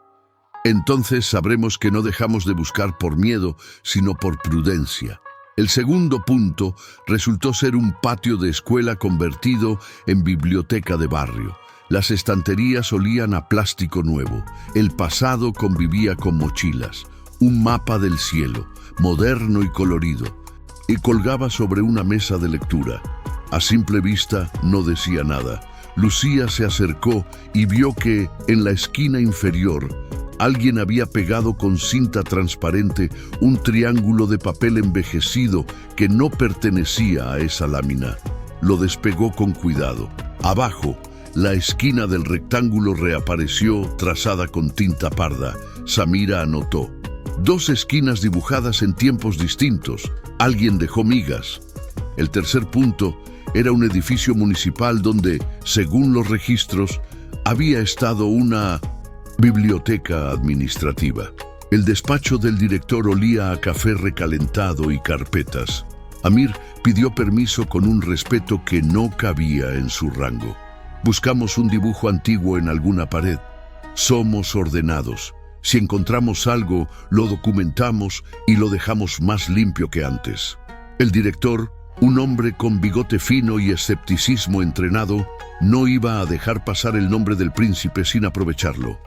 «Entonces sabremos que no dejamos de buscar por miedo, sino por prudencia». El segundo punto resultó ser un patio de escuela convertido en biblioteca de barrio. Las estanterías olían a plástico nuevo. El pasado convivía con mochilas. Un mapa del cielo, moderno y colorido, y colgaba sobre una mesa de lectura. A simple vista no decía nada. Lucía se acercó y vio que, en la esquina inferior, alguien había pegado con cinta transparente un triángulo de papel envejecido que no pertenecía a esa lámina. Lo despegó con cuidado. Abajo, la esquina del rectángulo reapareció trazada con tinta parda. Samira anotó: 2 esquinas dibujadas en tiempos distintos. Alguien dejó migas. El tercer punto era un edificio municipal donde, según los registros, había estado una biblioteca administrativa. El despacho del director olía a café recalentado y carpetas. Amir pidió permiso con un respeto que no cabía en su rango. «Buscamos un dibujo antiguo en alguna pared. Somos ordenados. Si encontramos algo, lo documentamos y lo dejamos más limpio que antes». El director, un hombre con bigote fino y escepticismo entrenado, no iba a dejar pasar el nombre del príncipe sin aprovecharlo.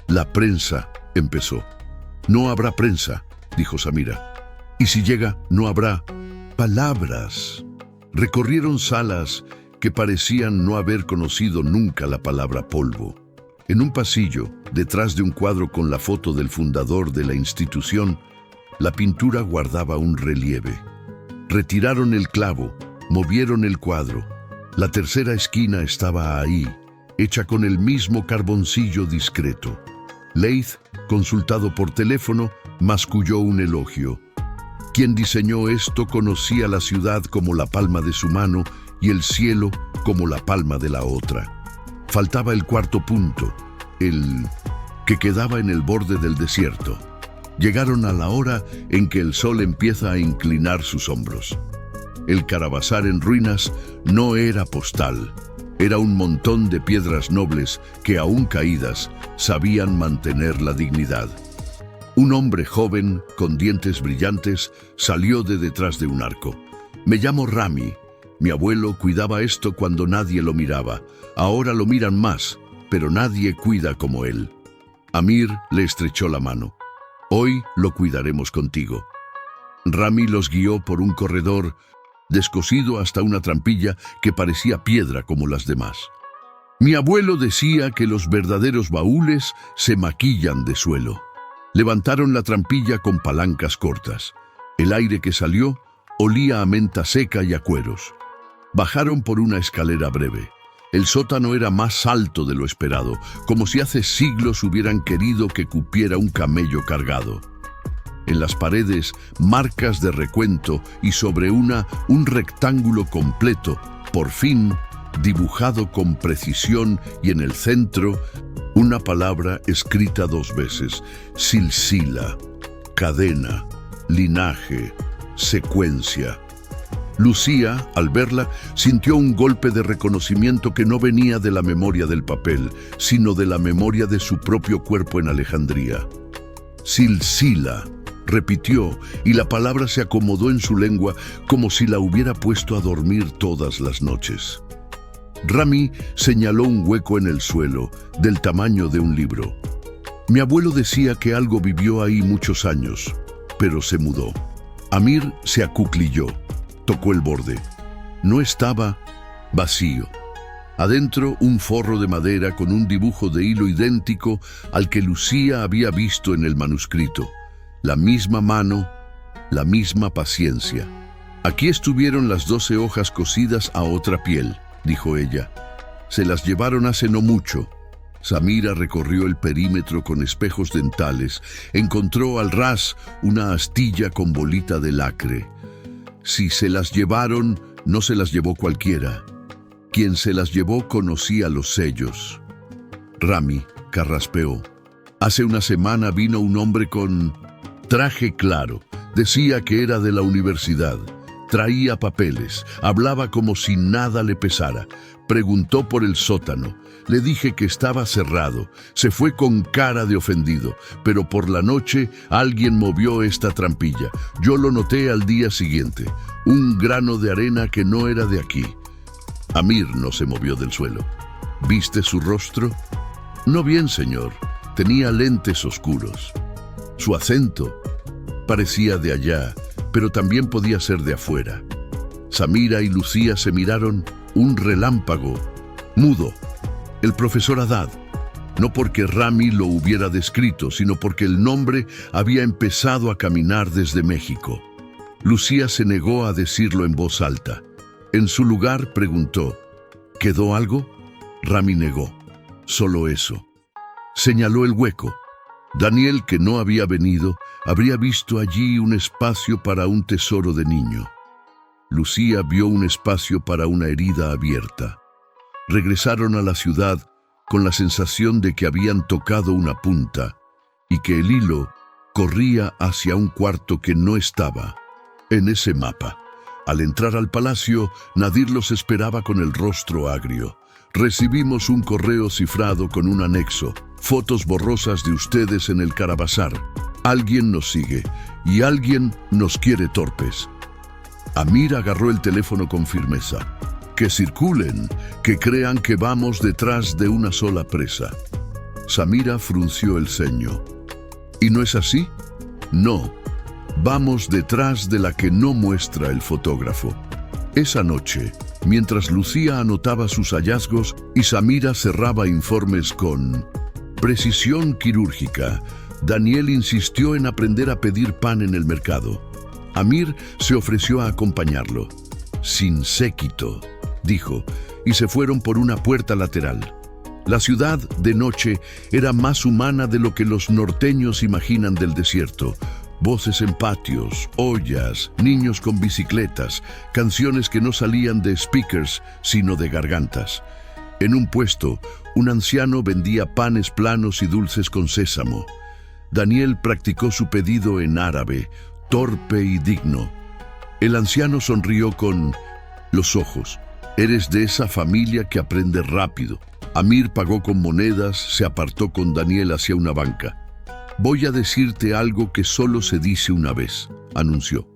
«La prensa», empezó. «No habrá prensa», dijo Samira. «Y si llega, no habrá palabras». Recorrieron salas que parecían no haber conocido nunca la palabra polvo. En un pasillo, detrás de un cuadro con la foto del fundador de la institución, la pintura guardaba un relieve. Retiraron el clavo, movieron el cuadro. La tercera esquina estaba ahí, hecha con el mismo carboncillo discreto. Leith, consultado por teléfono, masculló un elogio. Quien diseñó esto conocía la ciudad como la palma de su mano y el cielo como la palma de la otra. Faltaba el cuarto punto, el que quedaba en el borde del desierto. Llegaron a la hora en que el sol empieza a inclinar sus hombros. El caravasar en ruinas no era postal. Era un montón de piedras nobles que, aún caídas, sabían mantener la dignidad. Un hombre joven, con dientes brillantes, salió de detrás de un arco. «Me llamo Rami. Mi abuelo cuidaba esto cuando nadie lo miraba. Ahora lo miran más, pero nadie cuida como él». Amir le estrechó la mano. «Hoy lo cuidaremos contigo». Rami los guió por un corredor descosido hasta una trampilla que parecía piedra como las demás. «Mi abuelo decía que los verdaderos baúles se maquillan de suelo». Levantaron la trampilla con palancas cortas. El aire que salió olía a menta seca y a cueros. Bajaron por una escalera breve. El sótano era más alto de lo esperado, como si hace siglos hubieran querido que cupiera un camello cargado. En las paredes, marcas de recuento y sobre un rectángulo completo, por fin, dibujado con precisión, y en el centro, una palabra escrita 2 veces: silsila, cadena, linaje, secuencia. Lucía, al verla, sintió un golpe de reconocimiento que no venía de la memoria del papel, sino de la memoria de su propio cuerpo en Alejandría. Silsila, repitió, y la palabra se acomodó en su lengua como si la hubiera puesto a dormir todas las noches. Rami señaló un hueco en el suelo, del tamaño de un libro. Mi abuelo decía que algo vivió ahí muchos años, pero se mudó. Amir se acuclilló, tocó el borde. No estaba vacío. Adentro, un forro de madera con un dibujo de hilo idéntico al que Lucía había visto en el manuscrito. La misma mano, la misma paciencia. Aquí estuvieron las 12 hojas cosidas a otra piel, dijo ella. Se las llevaron hace no mucho. Samira recorrió el perímetro con espejos dentales. Encontró al ras una astilla con bolita de lacre. Si se las llevaron, no se las llevó cualquiera. Quien se las llevó conocía los sellos. Rami carraspeó. Hace una semana vino un hombre con traje claro. Decía que era de la universidad. Traía papeles. Hablaba como si nada le pesara. Preguntó por el sótano. Le dije que estaba cerrado. Se fue con cara de ofendido. Pero por la noche alguien movió esta trampilla. Yo lo noté al día siguiente. Un grano de arena que no era de aquí. Amir no se movió del suelo. ¿Viste su rostro? No bien, señor. Tenía lentes oscuros. Su acento parecía de allá, pero también podía ser de afuera. Samira y Lucía se miraron. Un relámpago. Mudo. El profesor Haddad. No porque Rami lo hubiera descrito, sino porque el nombre había empezado a caminar desde México. Lucía se negó a decirlo en voz alta. En su lugar preguntó: ¿quedó algo? Rami negó. Solo eso. Señaló el hueco. Daniel, que no había venido, habría visto allí un espacio para un tesoro de niño. Lucía vio un espacio para una herida abierta. Regresaron a la ciudad con la sensación de que habían tocado una punta y que el hilo corría hacia un cuarto que no estaba en ese mapa. Al entrar al palacio, Nadir los esperaba con el rostro agrio. Recibimos un correo cifrado con un anexo, fotos borrosas de ustedes en el Carabazar. Alguien nos sigue y alguien nos quiere torpes. Amir agarró el teléfono con firmeza. Que circulen, que crean que vamos detrás de una sola presa. Samira frunció el ceño. ¿Y no es así? No. Vamos detrás de la que no muestra el fotógrafo. Esa noche, mientras Lucía anotaba sus hallazgos y Samira cerraba informes con precisión quirúrgica, Daniel insistió en aprender a pedir pan en el mercado. Amir se ofreció a acompañarlo. Sin séquito, dijo, y se fueron por una puerta lateral. La ciudad, de noche, era más humana de lo que los norteños imaginan del desierto. Voces en patios, ollas, niños con bicicletas, canciones que no salían de speakers, sino de gargantas. En un puesto, un anciano vendía panes planos y dulces con sésamo. Daniel practicó su pedido en árabe, torpe y digno. El anciano sonrió con los ojos. Eres de esa familia que aprende rápido. Amir pagó con monedas, se apartó con Daniel hacia una banca. Voy a decirte algo que solo se dice una vez, anunció.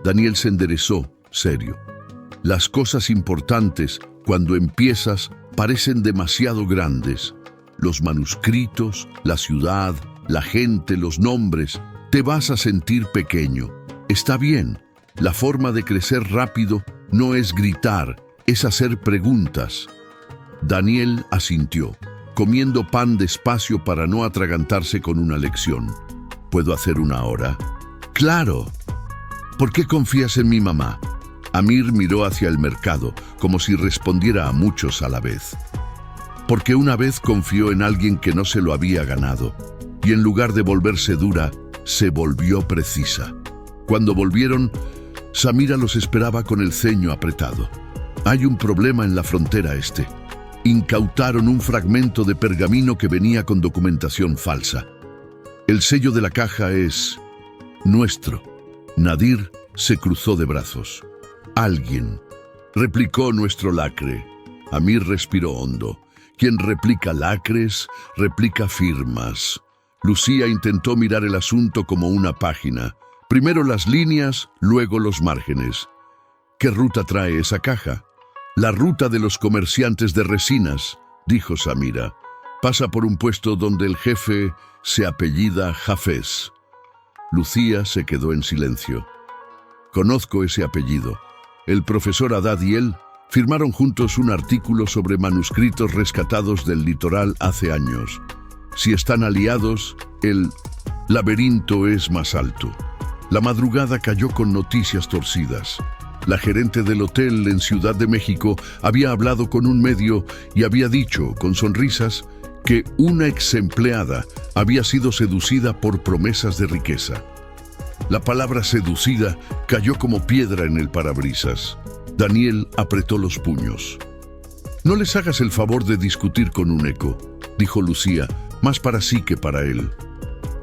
Daniel se enderezó, serio. Las cosas importantes, cuando empiezas, parecen demasiado grandes. Los manuscritos, la ciudad, la gente, los nombres. Te vas a sentir pequeño. Está bien. La forma de crecer rápido no es gritar, es hacer preguntas. Daniel asintió, comiendo pan despacio para no atragantarse con una lección. ¿Puedo hacer una hora? ¡Claro! ¿Por qué confías en mi mamá? Amir miró hacia el mercado, como si respondiera a muchos a la vez. Porque una vez confió en alguien que no se lo había ganado, y en lugar de volverse dura, se volvió precisa. Cuando volvieron, Samira los esperaba con el ceño apretado. Hay un problema en la frontera este. Incautaron un fragmento de pergamino que venía con documentación falsa. El sello de la caja es nuestro. Nadir se cruzó de brazos. Alguien replicó nuestro lacre. Amir respiró hondo. Quien replica lacres, replica firmas. Lucía intentó mirar el asunto como una página. Primero las líneas, luego los márgenes. ¿Qué ruta trae esa caja? La ruta de los comerciantes de resinas, dijo Samira. Pasa por un puesto donde el jefe se apellida Hafez. Lucía se quedó en silencio. Conozco ese apellido. El profesor Haddad y él firmaron juntos un artículo sobre manuscritos rescatados del litoral hace años. Si están aliados, el laberinto es más alto. La madrugada cayó con noticias torcidas. La gerente del hotel en Ciudad de México había hablado con un medio y había dicho, con sonrisas, que una exempleada había sido seducida por promesas de riqueza. La palabra seducida cayó como piedra en el parabrisas. Daniel apretó los puños. No les hagas el favor de discutir con un eco, dijo Lucía, más para sí que para él.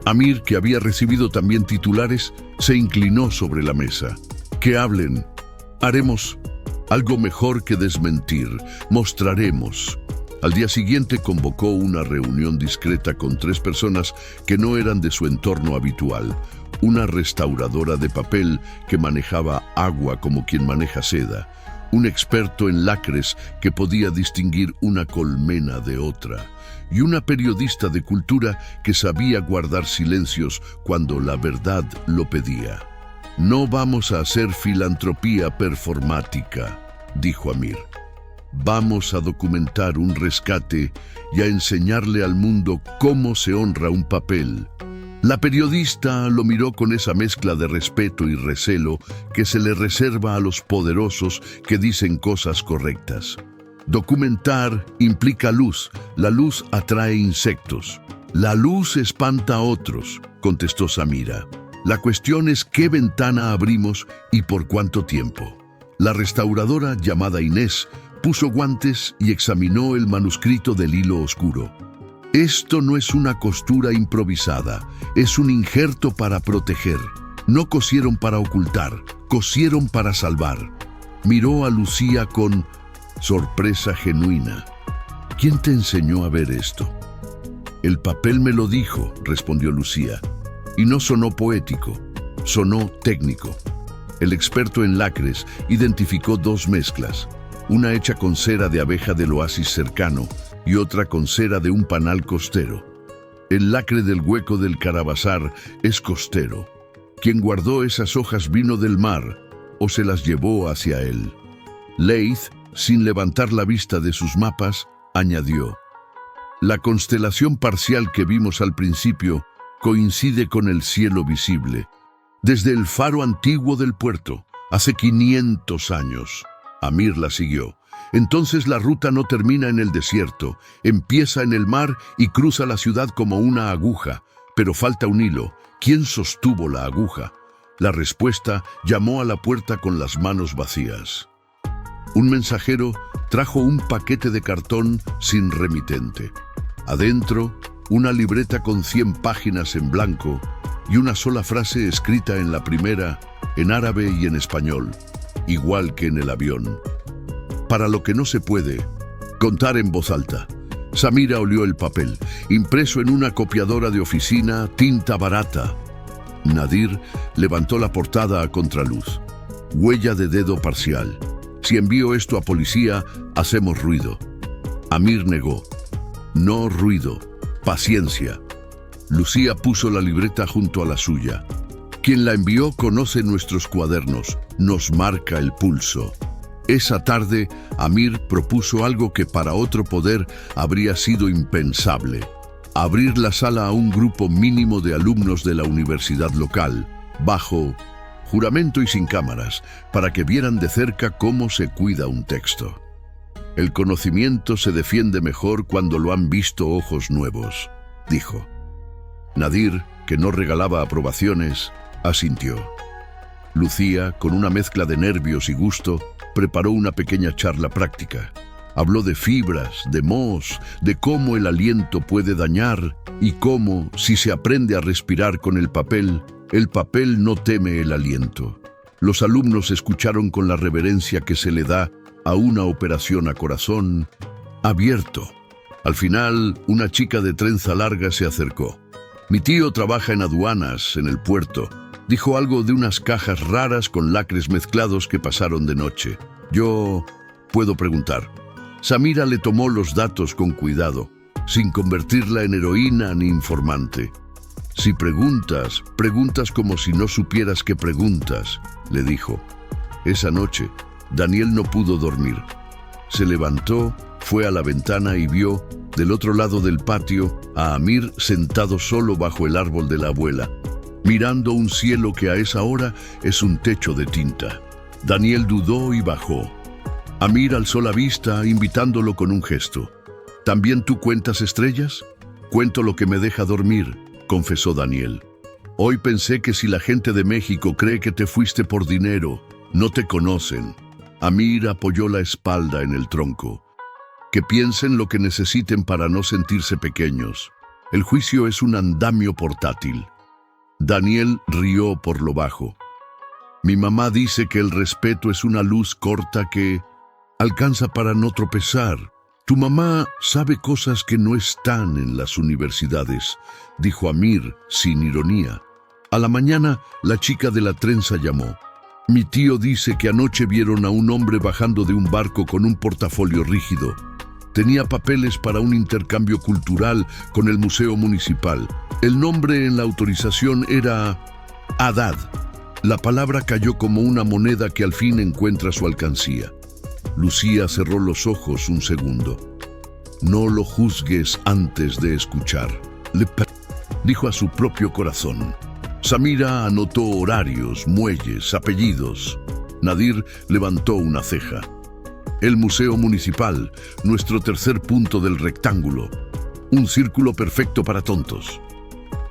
Amir, que había recibido también titulares, se inclinó sobre la mesa. Que hablen. Haremos algo mejor que desmentir. Mostraremos. Al día siguiente convocó una reunión discreta con 3 personas que no eran de su entorno habitual. Una restauradora de papel que manejaba agua como quien maneja seda. Un experto en lacres que podía distinguir una colmena de otra. Y una periodista de cultura que sabía guardar silencios cuando la verdad lo pedía. No vamos a hacer filantropía performática, dijo Amir. Vamos a documentar un rescate y a enseñarle al mundo cómo se honra un papel. La periodista lo miró con esa mezcla de respeto y recelo que se le reserva a los poderosos que dicen cosas correctas. Documentar implica luz. La luz atrae insectos. La luz espanta a otros, contestó Samira. La cuestión es qué ventana abrimos y por cuánto tiempo. La restauradora, llamada Inés, puso guantes y examinó el manuscrito del hilo oscuro. Esto no es una costura improvisada, es un injerto para proteger. No cosieron para ocultar, cosieron para salvar. Miró a Lucía con sorpresa genuina. ¿Quién te enseñó a ver esto? El papel me lo dijo, respondió Lucía. Y no sonó poético, sonó técnico. El experto en lacres identificó 2 mezclas, una hecha con cera de abeja del oasis cercano y otra con cera de un panal costero. El lacre del hueco del Carabazar es costero. Quien guardó esas hojas vino del mar o se las llevó hacia él. Leith, sin levantar la vista de sus mapas, añadió: la constelación parcial que vimos al principio coincide con el cielo visible, desde el faro antiguo del puerto, hace 500 años. Amir la siguió. Entonces la ruta no termina en el desierto, empieza en el mar y cruza la ciudad como una aguja, pero falta un hilo. ¿Quién sostuvo la aguja? La respuesta llamó a la puerta con las manos vacías. Un mensajero trajo un paquete de cartón sin remitente. Adentro, una libreta con 100 páginas en blanco y una sola frase escrita en la primera, en árabe y en español, igual que en el avión. Para lo que no se puede, contar en voz alta. Samira olió el papel, impreso en una copiadora de oficina, tinta barata. Nadir levantó la portada a contraluz. Huella de dedo parcial. Si envío esto a policía, hacemos ruido. Amir negó. No ruido, paciencia. Lucía puso la libreta junto a la suya. Quien la envió conoce nuestros cuadernos, nos marca el pulso. Esa tarde, Amir propuso algo que para otro poder habría sido impensable. abrir la sala a un grupo mínimo de alumnos de la universidad local, bajo juramento y sin cámaras, para que vieran de cerca cómo se cuida un texto. El conocimiento se defiende mejor cuando lo han visto ojos nuevos, dijo. Nadir, que no regalaba aprobaciones, asintió. Lucía, con una mezcla de nervios y gusto, preparó una pequeña charla práctica. Habló de fibras, de mohos, de cómo el aliento puede dañar y cómo, si se aprende a respirar con el papel no teme el aliento. Los alumnos escucharon con la reverencia que se le da a una operación a corazón abierto. Al final, una chica de trenza larga se acercó. Mi tío trabaja en aduanas, en el puerto. Dijo algo de unas cajas raras con lacres mezclados que pasaron de noche. Yo puedo preguntar. Samira le tomó los datos con cuidado, sin convertirla en heroína ni informante. Si preguntas, preguntas como si no supieras que preguntas, le dijo. Esa noche, Daniel no pudo dormir. Se levantó, fue a la ventana y vio, del otro lado del patio, a Amir sentado solo bajo el árbol de la abuela, mirando un cielo que a esa hora es un techo de tinta. Daniel dudó y bajó. Amir alzó la vista, invitándolo con un gesto. ¿También tú cuentas estrellas? Cuento lo que me deja dormir, confesó Daniel. Hoy pensé que si la gente de México cree que te fuiste por dinero, no te conocen. Amir apoyó la espalda en el tronco. Que piensen lo que necesiten para no sentirse pequeños. El juicio es un andamio portátil. Daniel rió por lo bajo. Mi mamá dice que el respeto es una luz corta que alcanza para no tropezar. Tu mamá sabe cosas que no están en las universidades, dijo Amir sin ironía. A la mañana, la chica de la trenza llamó. Mi tío dice que anoche vieron a un hombre bajando de un barco con un portafolio rígido. Tenía papeles para un intercambio cultural con el Museo Municipal. El nombre en la autorización era Haddad. La palabra cayó como una moneda que al fin encuentra su alcancía. Lucía cerró los ojos un segundo. No lo juzgues antes de escuchar, dijo a su propio corazón. Samira anotó horarios, muelles, apellidos. Nadir levantó una ceja. El Museo Municipal, nuestro tercer punto del rectángulo. Un círculo perfecto para tontos.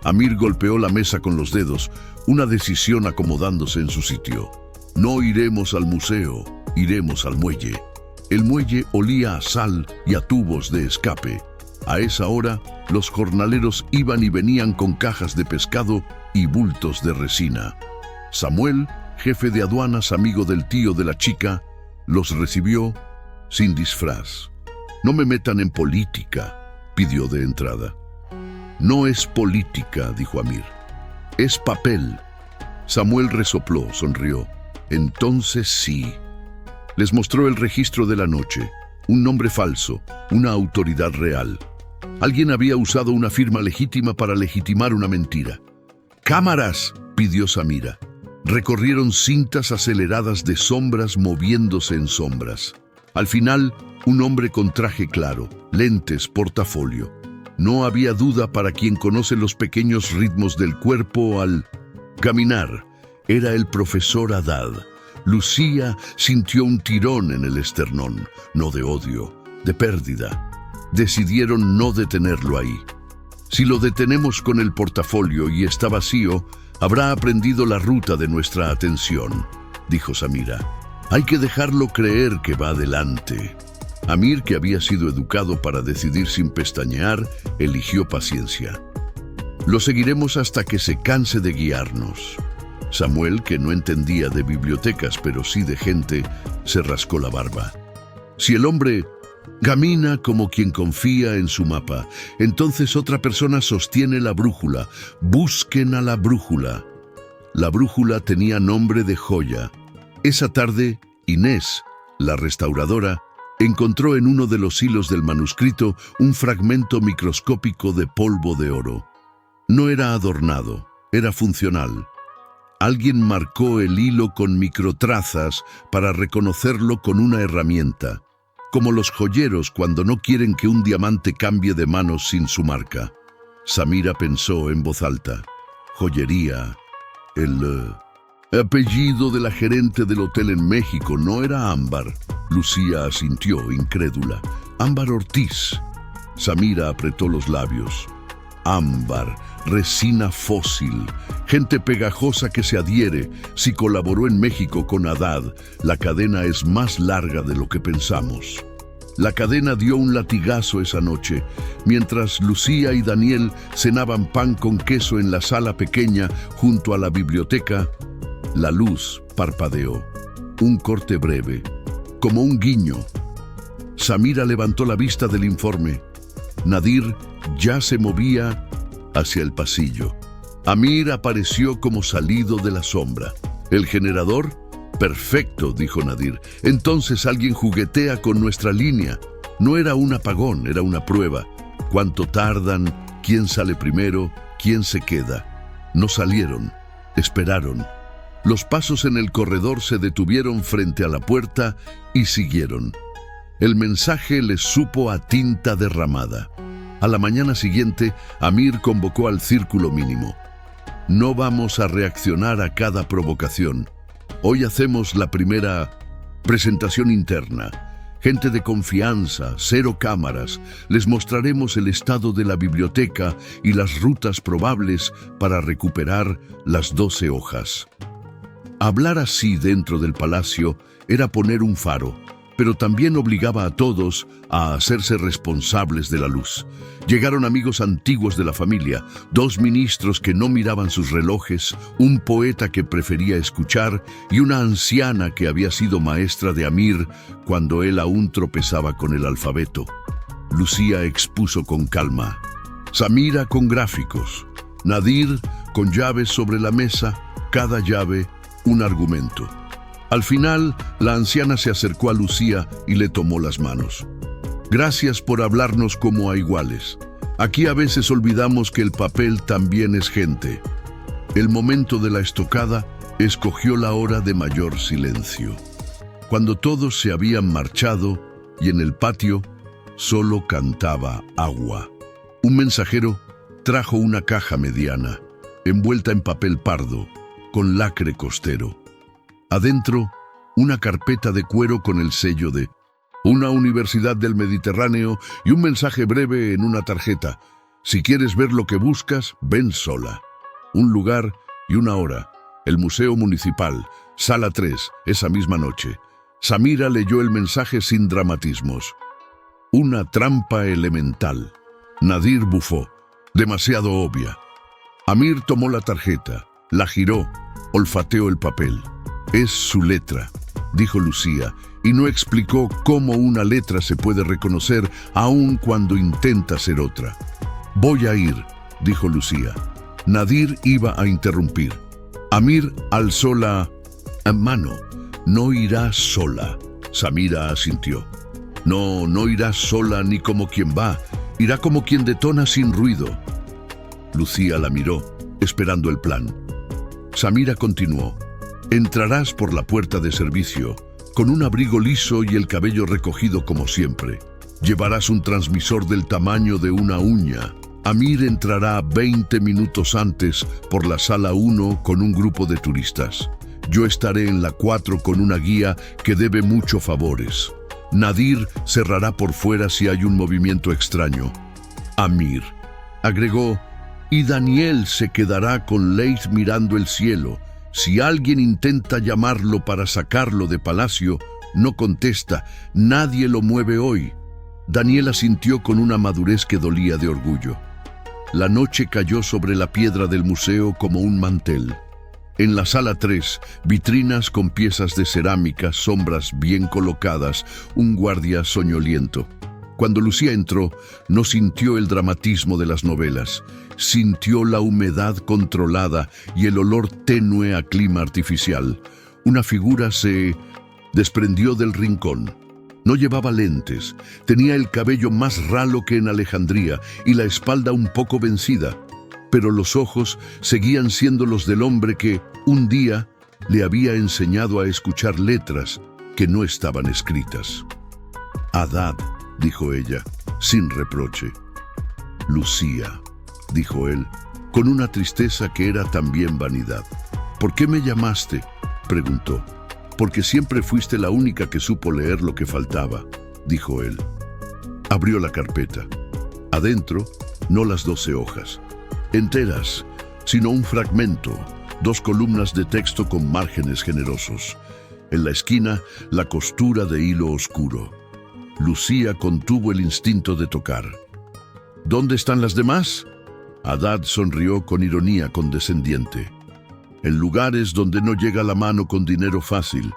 Amir golpeó la mesa con los dedos, una decisión acomodándose en su sitio. No iremos al museo, iremos al muelle. El muelle olía a sal y a tubos de escape. A esa hora, los jornaleros iban y venían con cajas de pescado y bultos de resina. Samuel, jefe de aduanas, amigo del tío de la chica, los recibió sin disfraz. No me metan en política, pidió de entrada. No es política, dijo Amir. Es papel. Samuel resopló, sonrió. Entonces sí. Les mostró el registro de la noche, un nombre falso, una autoridad real. Alguien había usado una firma legítima para legitimar una mentira. ¡Cámaras!, pidió Samira. Recorrieron cintas aceleradas de sombras moviéndose en sombras. Al final, un hombre con traje claro, lentes, portafolio. No había duda para quien conoce los pequeños ritmos del cuerpo al caminar. Era el profesor Haddad. Lucía sintió un tirón en el esternón, no de odio, de pérdida. Decidieron no detenerlo ahí. Si lo detenemos con el portafolio y está vacío, habrá aprendido la ruta de nuestra atención, dijo Samira. Hay que dejarlo creer que va adelante. Amir, que había sido educado para decidir sin pestañear, eligió paciencia. Lo seguiremos hasta que se canse de guiarnos. Samuel, que no entendía de bibliotecas pero sí de gente, se rascó la barba. Si el hombre camina como quien confía en su mapa, entonces otra persona sostiene la brújula. Busquen a la brújula. La brújula tenía nombre de joya. Esa tarde, Inés, la restauradora, encontró en uno de los hilos del manuscrito un fragmento microscópico de polvo de oro. No era adornado, era funcional. Alguien marcó el hilo con microtrazas para reconocerlo con una herramienta, como los joyeros cuando no quieren que un diamante cambie de manos sin su marca. Samira pensó en voz alta. Joyería. El apellido de la gerente del hotel en México no era Ámbar. Lucía asintió, incrédula. Ámbar Ortiz. Samira apretó los labios. Ámbar, resina fósil, gente pegajosa que se adhiere. Si colaboró en México con Haddad, la cadena es más larga de lo que pensamos. La cadena dio un latigazo esa noche, mientras Lucía y Daniel cenaban pan con queso en la sala pequeña junto a la biblioteca. La luz parpadeó. Un corte breve, como un guiño. Samira levantó la vista del informe. Nadir ya se movía hacia el pasillo. Amir apareció como salido de la sombra. ¿El generador? Perfecto, dijo Nadir. Entonces alguien juguetea con nuestra línea. No era un apagón, era una prueba. ¿Cuánto tardan? ¿Quién sale primero? ¿Quién se queda? No salieron. Esperaron. Los pasos en el corredor se detuvieron frente a la puerta y siguieron. El mensaje les supo a tinta derramada. A la mañana siguiente, Amir convocó al círculo mínimo. No vamos a reaccionar a cada provocación. Hoy hacemos la primera presentación interna. Gente de confianza, 0 cámaras. Les mostraremos el estado de la biblioteca y las rutas probables para recuperar las 12 hojas. Hablar así dentro del palacio era poner un faro, pero también obligaba a todos a hacerse responsables de la luz. Llegaron amigos antiguos de la familia, 2 ministros que no miraban sus relojes, un poeta que prefería escuchar y una anciana que había sido maestra de Amir cuando él aún tropezaba con el alfabeto. Lucía expuso con calma. Samira con gráficos, Nadir con llaves sobre la mesa, cada llave un argumento. Al final, la anciana se acercó a Lucía y le tomó las manos. Gracias por hablarnos como a iguales. Aquí a veces olvidamos que el papel también es gente. El momento de la estocada escogió la hora de mayor silencio. Cuando todos se habían marchado y en el patio solo cantaba agua. Un mensajero trajo una caja mediana, envuelta en papel pardo, con lacre costero. Adentro, una carpeta de cuero con el sello de una universidad del Mediterráneo y un mensaje breve en una tarjeta. Si quieres ver lo que buscas, ven sola. Un lugar y una hora. El Museo Municipal, Sala 3, esa misma noche. Samira leyó el mensaje sin dramatismos. Una trampa elemental. Nadir bufó. Demasiado obvia. Amir tomó la tarjeta, la giró, olfateó el papel. Es su letra, dijo Lucía, y no explicó cómo una letra se puede reconocer aun cuando intenta ser otra. Voy a ir, dijo Lucía. Nadir iba a interrumpir. Amir alzó la mano. No irá sola. Samira asintió. No irá sola ni como quien va. Irá como quien detona sin ruido. Lucía la miró, esperando el plan. Samira continuó. Entrarás por la puerta de servicio, con un abrigo liso y el cabello recogido como siempre. Llevarás un transmisor del tamaño de una uña. Amir entrará 20 minutos antes por la sala 1 con un grupo de turistas. Yo estaré en la 4 con una guía que debe muchos favores. Nadir cerrará por fuera si hay un movimiento extraño. Amir agregó, y Daniel se quedará con Leith mirando el cielo. Si alguien intenta llamarlo para sacarlo de palacio, no contesta. Nadie lo mueve hoy. Daniel asintió con una madurez que dolía de orgullo. La noche cayó sobre la piedra del museo como un mantel. En la sala 3, vitrinas con piezas de cerámica, sombras bien colocadas, un guardia soñoliento. Cuando Lucía entró, no sintió el dramatismo de las novelas. Sintió la humedad controlada y el olor tenue a clima artificial. Una figura se desprendió del rincón. No llevaba lentes, tenía el cabello más ralo que en Alejandría y la espalda un poco vencida, pero los ojos seguían siendo los del hombre que, un día, le había enseñado a escuchar letras que no estaban escritas. Haddad, dijo ella, sin reproche. Lucía, dijo él, con una tristeza que era también vanidad. ¿Por qué me llamaste?, preguntó. Porque siempre fuiste la única que supo leer lo que faltaba, dijo él. Abrió la carpeta. Adentro, no las 12 hojas enteras, sino un fragmento, 2 columnas de texto con márgenes generosos. En la esquina, la costura de hilo oscuro. Lucía contuvo el instinto de tocar. ¿Dónde están las demás? Haddad sonrió con ironía condescendiente. En lugares donde no llega la mano con dinero fácil.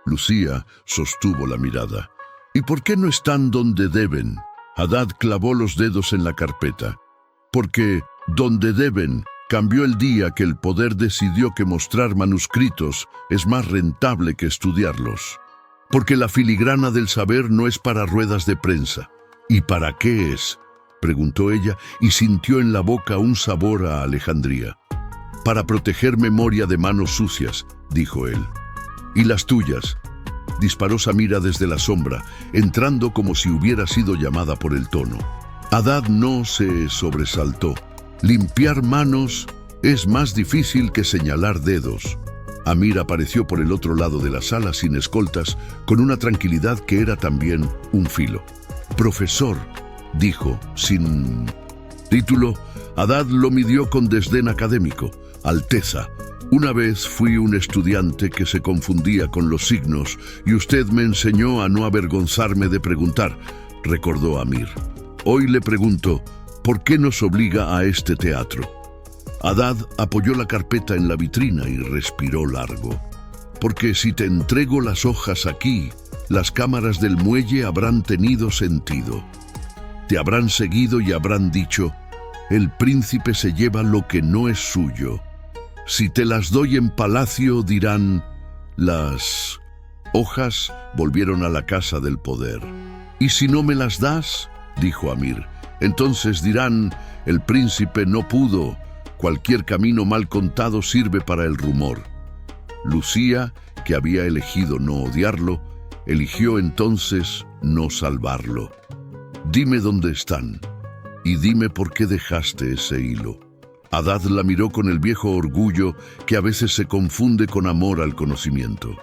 Lucía sostuvo la mirada. ¿Y por qué no están donde deben? Haddad clavó los dedos en la carpeta. Porque donde deben cambió el día que el poder decidió que mostrar manuscritos es más rentable que estudiarlos. Porque la filigrana del saber no es para ruedas de prensa. ¿Y para qué es?, preguntó ella y sintió en la boca un sabor a Alejandría. Para proteger memoria de manos sucias, dijo él. ¿Y las tuyas?, disparó Samira desde la sombra, entrando como si hubiera sido llamada por el tono. Haddad no se sobresaltó. Limpiar manos es más difícil que señalar dedos. Amir apareció por el otro lado de la sala sin escoltas, con una tranquilidad que era también un filo. Profesor, dijo, sin título. Haddad lo midió con desdén académico. Alteza, una vez fui un estudiante que se confundía con los signos y usted me enseñó a no avergonzarme de preguntar, recordó Amir. Hoy le pregunto, ¿por qué nos obliga a este teatro? Haddad apoyó la carpeta en la vitrina y respiró largo. Porque si te entrego las hojas aquí, las cámaras del muelle habrán tenido sentido. Te habrán seguido y habrán dicho, el príncipe se lleva lo que no es suyo. Si te las doy en palacio, dirán, las hojas volvieron a la casa del poder. ¿Y si no me las das?, dijo Amir. Entonces dirán, el príncipe no pudo. Cualquier camino mal contado sirve para el rumor. Lucía, que había elegido no odiarlo, eligió entonces no salvarlo. Dime dónde están, y dime por qué dejaste ese hilo. Haddad la miró con el viejo orgullo que a veces se confunde con amor al conocimiento.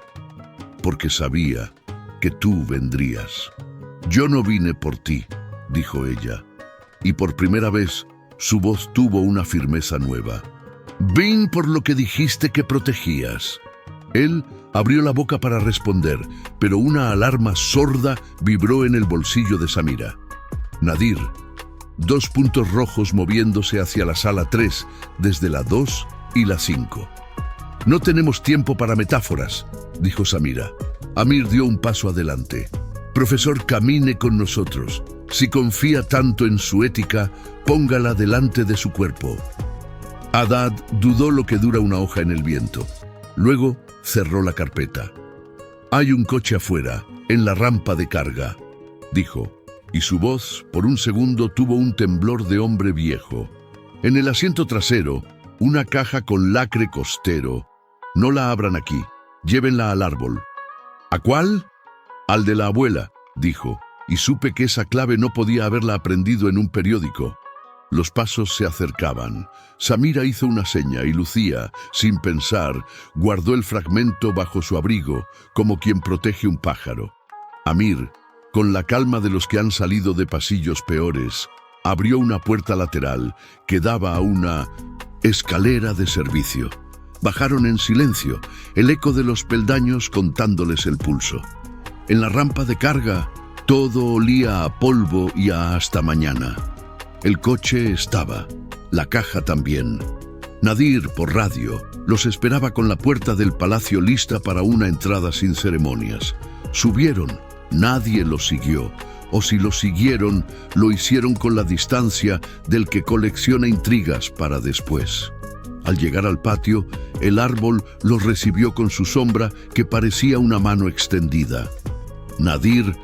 Porque sabía que tú vendrías. Yo no vine por ti, dijo ella, y por primera vez su voz tuvo una firmeza nueva. Vine por lo que dijiste que protegías. Él abrió la boca para responder, pero una alarma sorda vibró en el bolsillo de Samira. Nadir, 2 puntos rojos moviéndose hacia la sala 3, desde la 2 y la 5. No tenemos tiempo para metáforas, dijo Samira. Amir dio un paso adelante. Profesor, camine con nosotros. Si confía tanto en su ética, póngala delante de su cuerpo. Haddad dudó lo que dura una hoja en el viento. Luego cerró la carpeta. Hay un coche afuera, en la rampa de carga, dijo, y su voz, por un segundo, tuvo un temblor de hombre viejo. En el asiento trasero, una caja con lacre costero. No la abran aquí, llévenla al árbol. ¿A cuál? Al de la abuela, dijo, y supe que esa clave no podía haberla aprendido en un periódico. Los pasos se acercaban. Samira hizo una seña y Lucía, sin pensar, guardó el fragmento bajo su abrigo, como quien protege un pájaro. Amir, con la calma de los que han salido de pasillos peores, abrió una puerta lateral que daba a una escalera de servicio. Bajaron en silencio, el eco de los peldaños contándoles el pulso. En la rampa de carga, todo olía a polvo y a hasta mañana. El coche estaba, la caja también. Nadir, por radio, los esperaba con la puerta del palacio lista para una entrada sin ceremonias. Subieron, nadie los siguió, o si los siguieron, lo hicieron con la distancia del que colecciona intrigas para después. Al llegar al patio, el árbol los recibió con su sombra que parecía una mano extendida. Nadir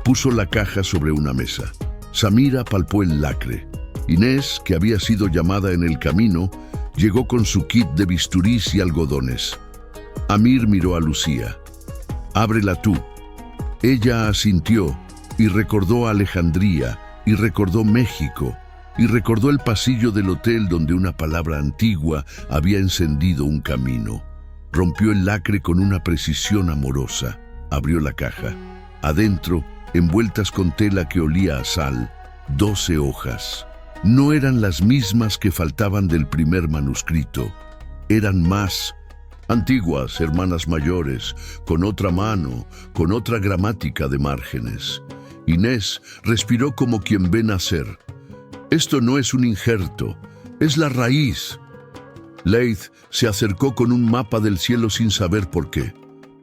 puso la caja sobre una mesa. Samira palpó el lacre. Inés, que había sido llamada en el camino, llegó con su kit de bisturís y algodones. Amir miró a Lucía. «Ábrela tú». Ella asintió y recordó Alejandría y recordó México y recordó el pasillo del hotel donde una palabra antigua había encendido un camino. Rompió el lacre con una precisión amorosa. Abrió la caja. Adentro, envueltas con tela que olía a sal, 12 hojas. No eran las mismas que faltaban del primer manuscrito. Eran más antiguas, hermanas mayores, con otra mano, con otra gramática de márgenes. Inés respiró como quien ve nacer. Esto no es un injerto, es la raíz. Leith se acercó con un mapa del cielo sin saber por qué.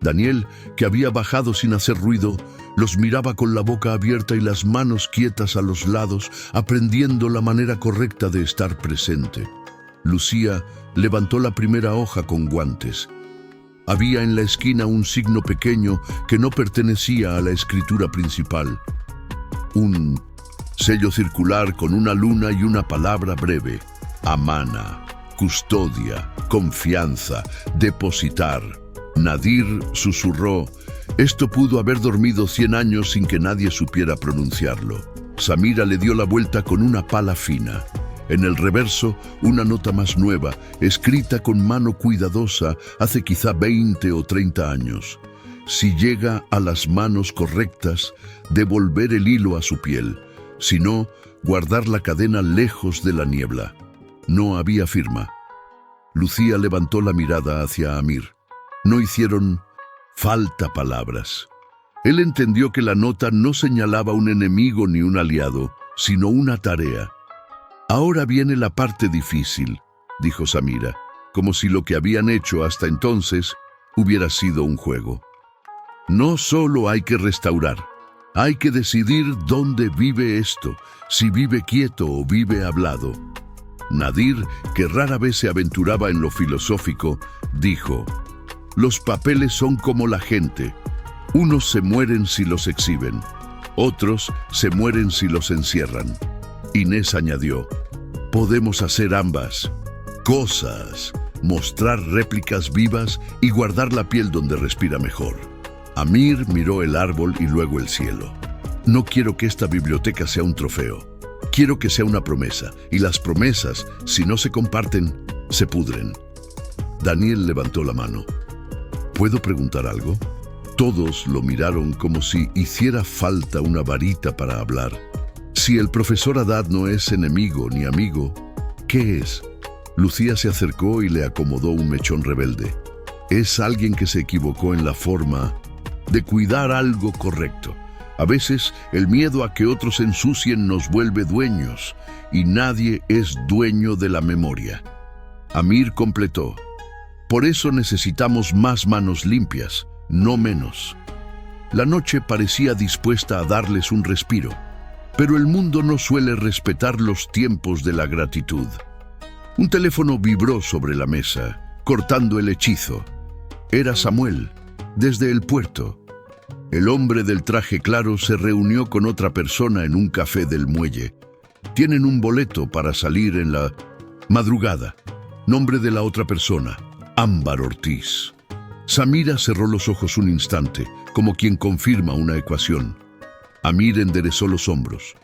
Daniel, que había bajado sin hacer ruido, los miraba con la boca abierta y las manos quietas a los lados, aprendiendo la manera correcta de estar presente. Lucía levantó la primera hoja con guantes. Había en la esquina un signo pequeño que no pertenecía a la escritura principal. Un sello circular con una luna y una palabra breve: amana, custodia, confianza, depositar. Nadir susurró: esto pudo haber dormido 100 años sin que nadie supiera pronunciarlo. Samira le dio la vuelta con una pala fina. En el reverso, una nota más nueva, escrita con mano cuidadosa hace quizá 20 o 30 años. Si llega a las manos correctas, devolver el hilo a su piel. Si no, guardar la cadena lejos de la niebla. No había firma. Lucía levantó la mirada hacia Amir. No hicieron falta palabras. Él entendió que la nota no señalaba un enemigo ni un aliado, sino una tarea. Ahora viene la parte difícil, dijo Samira, como si lo que habían hecho hasta entonces hubiera sido un juego. No solo hay que restaurar, hay que decidir dónde vive esto, si vive quieto o vive hablado. Nadir, que rara vez se aventuraba en lo filosófico, dijo: los papeles son como la gente. Unos se mueren si los exhiben, otros se mueren si los encierran. Inés añadió: podemos hacer ambas cosas, mostrar réplicas vivas y guardar la piel donde respira mejor. Amir miró el árbol y luego el cielo. No quiero que esta biblioteca sea un trofeo. Quiero que sea una promesa, y las promesas, si no se comparten, se pudren. Daniel levantó la mano. ¿Puedo preguntar algo? Todos lo miraron como si hiciera falta una varita para hablar. Si el profesor Haddad no es enemigo ni amigo, ¿qué es? Lucía se acercó y le acomodó un mechón rebelde. Es alguien que se equivocó en la forma de cuidar algo correcto. A veces el miedo a que otros ensucien nos vuelve dueños, y nadie es dueño de la memoria. Amir completó: por eso necesitamos más manos limpias, no menos. La noche parecía dispuesta a darles un respiro, pero el mundo no suele respetar los tiempos de la gratitud. Un teléfono vibró sobre la mesa, cortando el hechizo. Era Samuel, desde el puerto. El hombre del traje claro se reunió con otra persona en un café del muelle. Tienen un boleto para salir en la madrugada. Nombre de la otra persona: Ámbar Ortiz. Samira cerró los ojos un instante, como quien confirma una ecuación. Amir enderezó los hombros.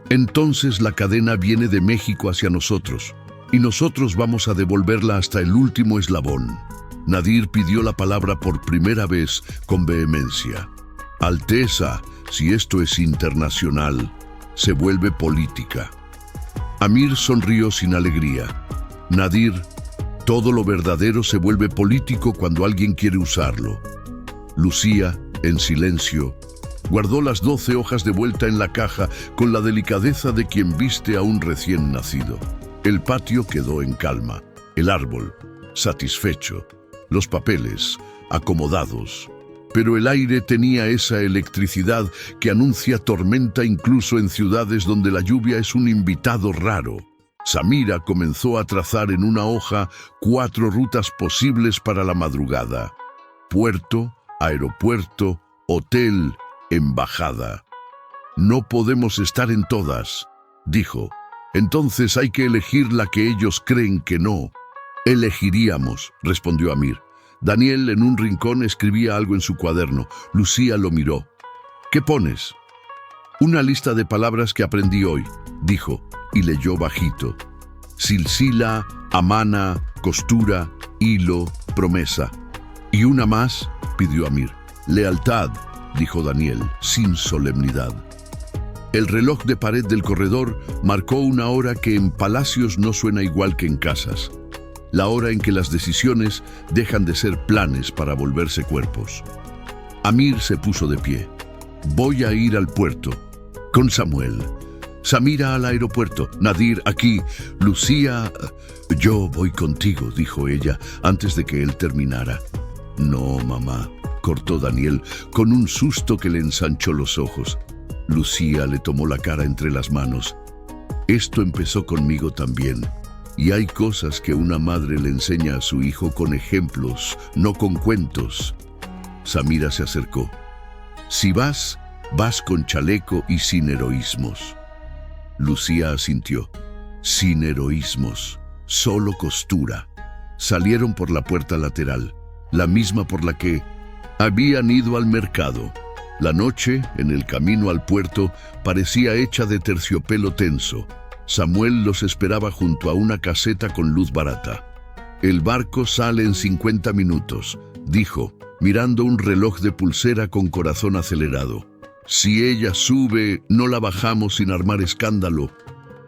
Entonces la cadena viene de México hacia nosotros, y nosotros vamos a devolverla hasta el último eslabón. Nadir pidió la palabra por primera vez con vehemencia. Alteza, si esto es internacional, se vuelve política. Amir sonrió sin alegría. Nadir, todo lo verdadero se vuelve político cuando alguien quiere usarlo. Lucía, en silencio, guardó las 12 hojas de vuelta en la caja con la delicadeza de quien viste a un recién nacido. El patio quedó en calma, el árbol satisfecho, los papeles acomodados, pero el aire tenía esa electricidad que anuncia tormenta incluso en ciudades donde la lluvia es un invitado raro. Samira comenzó a trazar en una hoja 4 rutas posibles para la madrugada: puerto, aeropuerto, hotel, embajada. No podemos estar en todas, dijo. Entonces hay que elegir la que ellos creen que no. Elegiríamos, respondió Amir. Daniel en un rincón escribía algo en su cuaderno. Lucía lo miró. ¿Qué pones? Una lista de palabras que aprendí hoy, dijo. y leyó bajito: silsila, amana, costura, hilo, promesa. ¿Y una más?, pidió Amir. Lealtad, dijo Daniel, sin solemnidad. El reloj de pared del corredor marcó una hora que en palacios no suena igual que en casas. La hora en que las decisiones dejan de ser planes para volverse cuerpos. Amir se puso de pie. Voy a ir al puerto. Con Samuel. Samira al aeropuerto. Nadir aquí. Lucía... Yo voy contigo, dijo ella antes de que él terminara. No, mamá, cortó Daniel con un susto que le ensanchó los ojos. Lucía le tomó la cara entre las manos. Esto empezó conmigo también. Y hay cosas que una madre le enseña a su hijo con ejemplos, no con cuentos. Samira se acercó. Si vas, vas con chaleco y sin heroísmos. Lucía asintió. Sin heroísmos, solo costura. Salieron por la puerta lateral, la misma por la que habían ido al mercado. La noche, en el camino al puerto, parecía hecha de terciopelo tenso. Samuel los esperaba junto a una caseta con luz barata. El barco sale en 50 minutos, dijo, mirando un reloj de pulsera con corazón acelerado. Si ella sube, no la bajamos sin armar escándalo.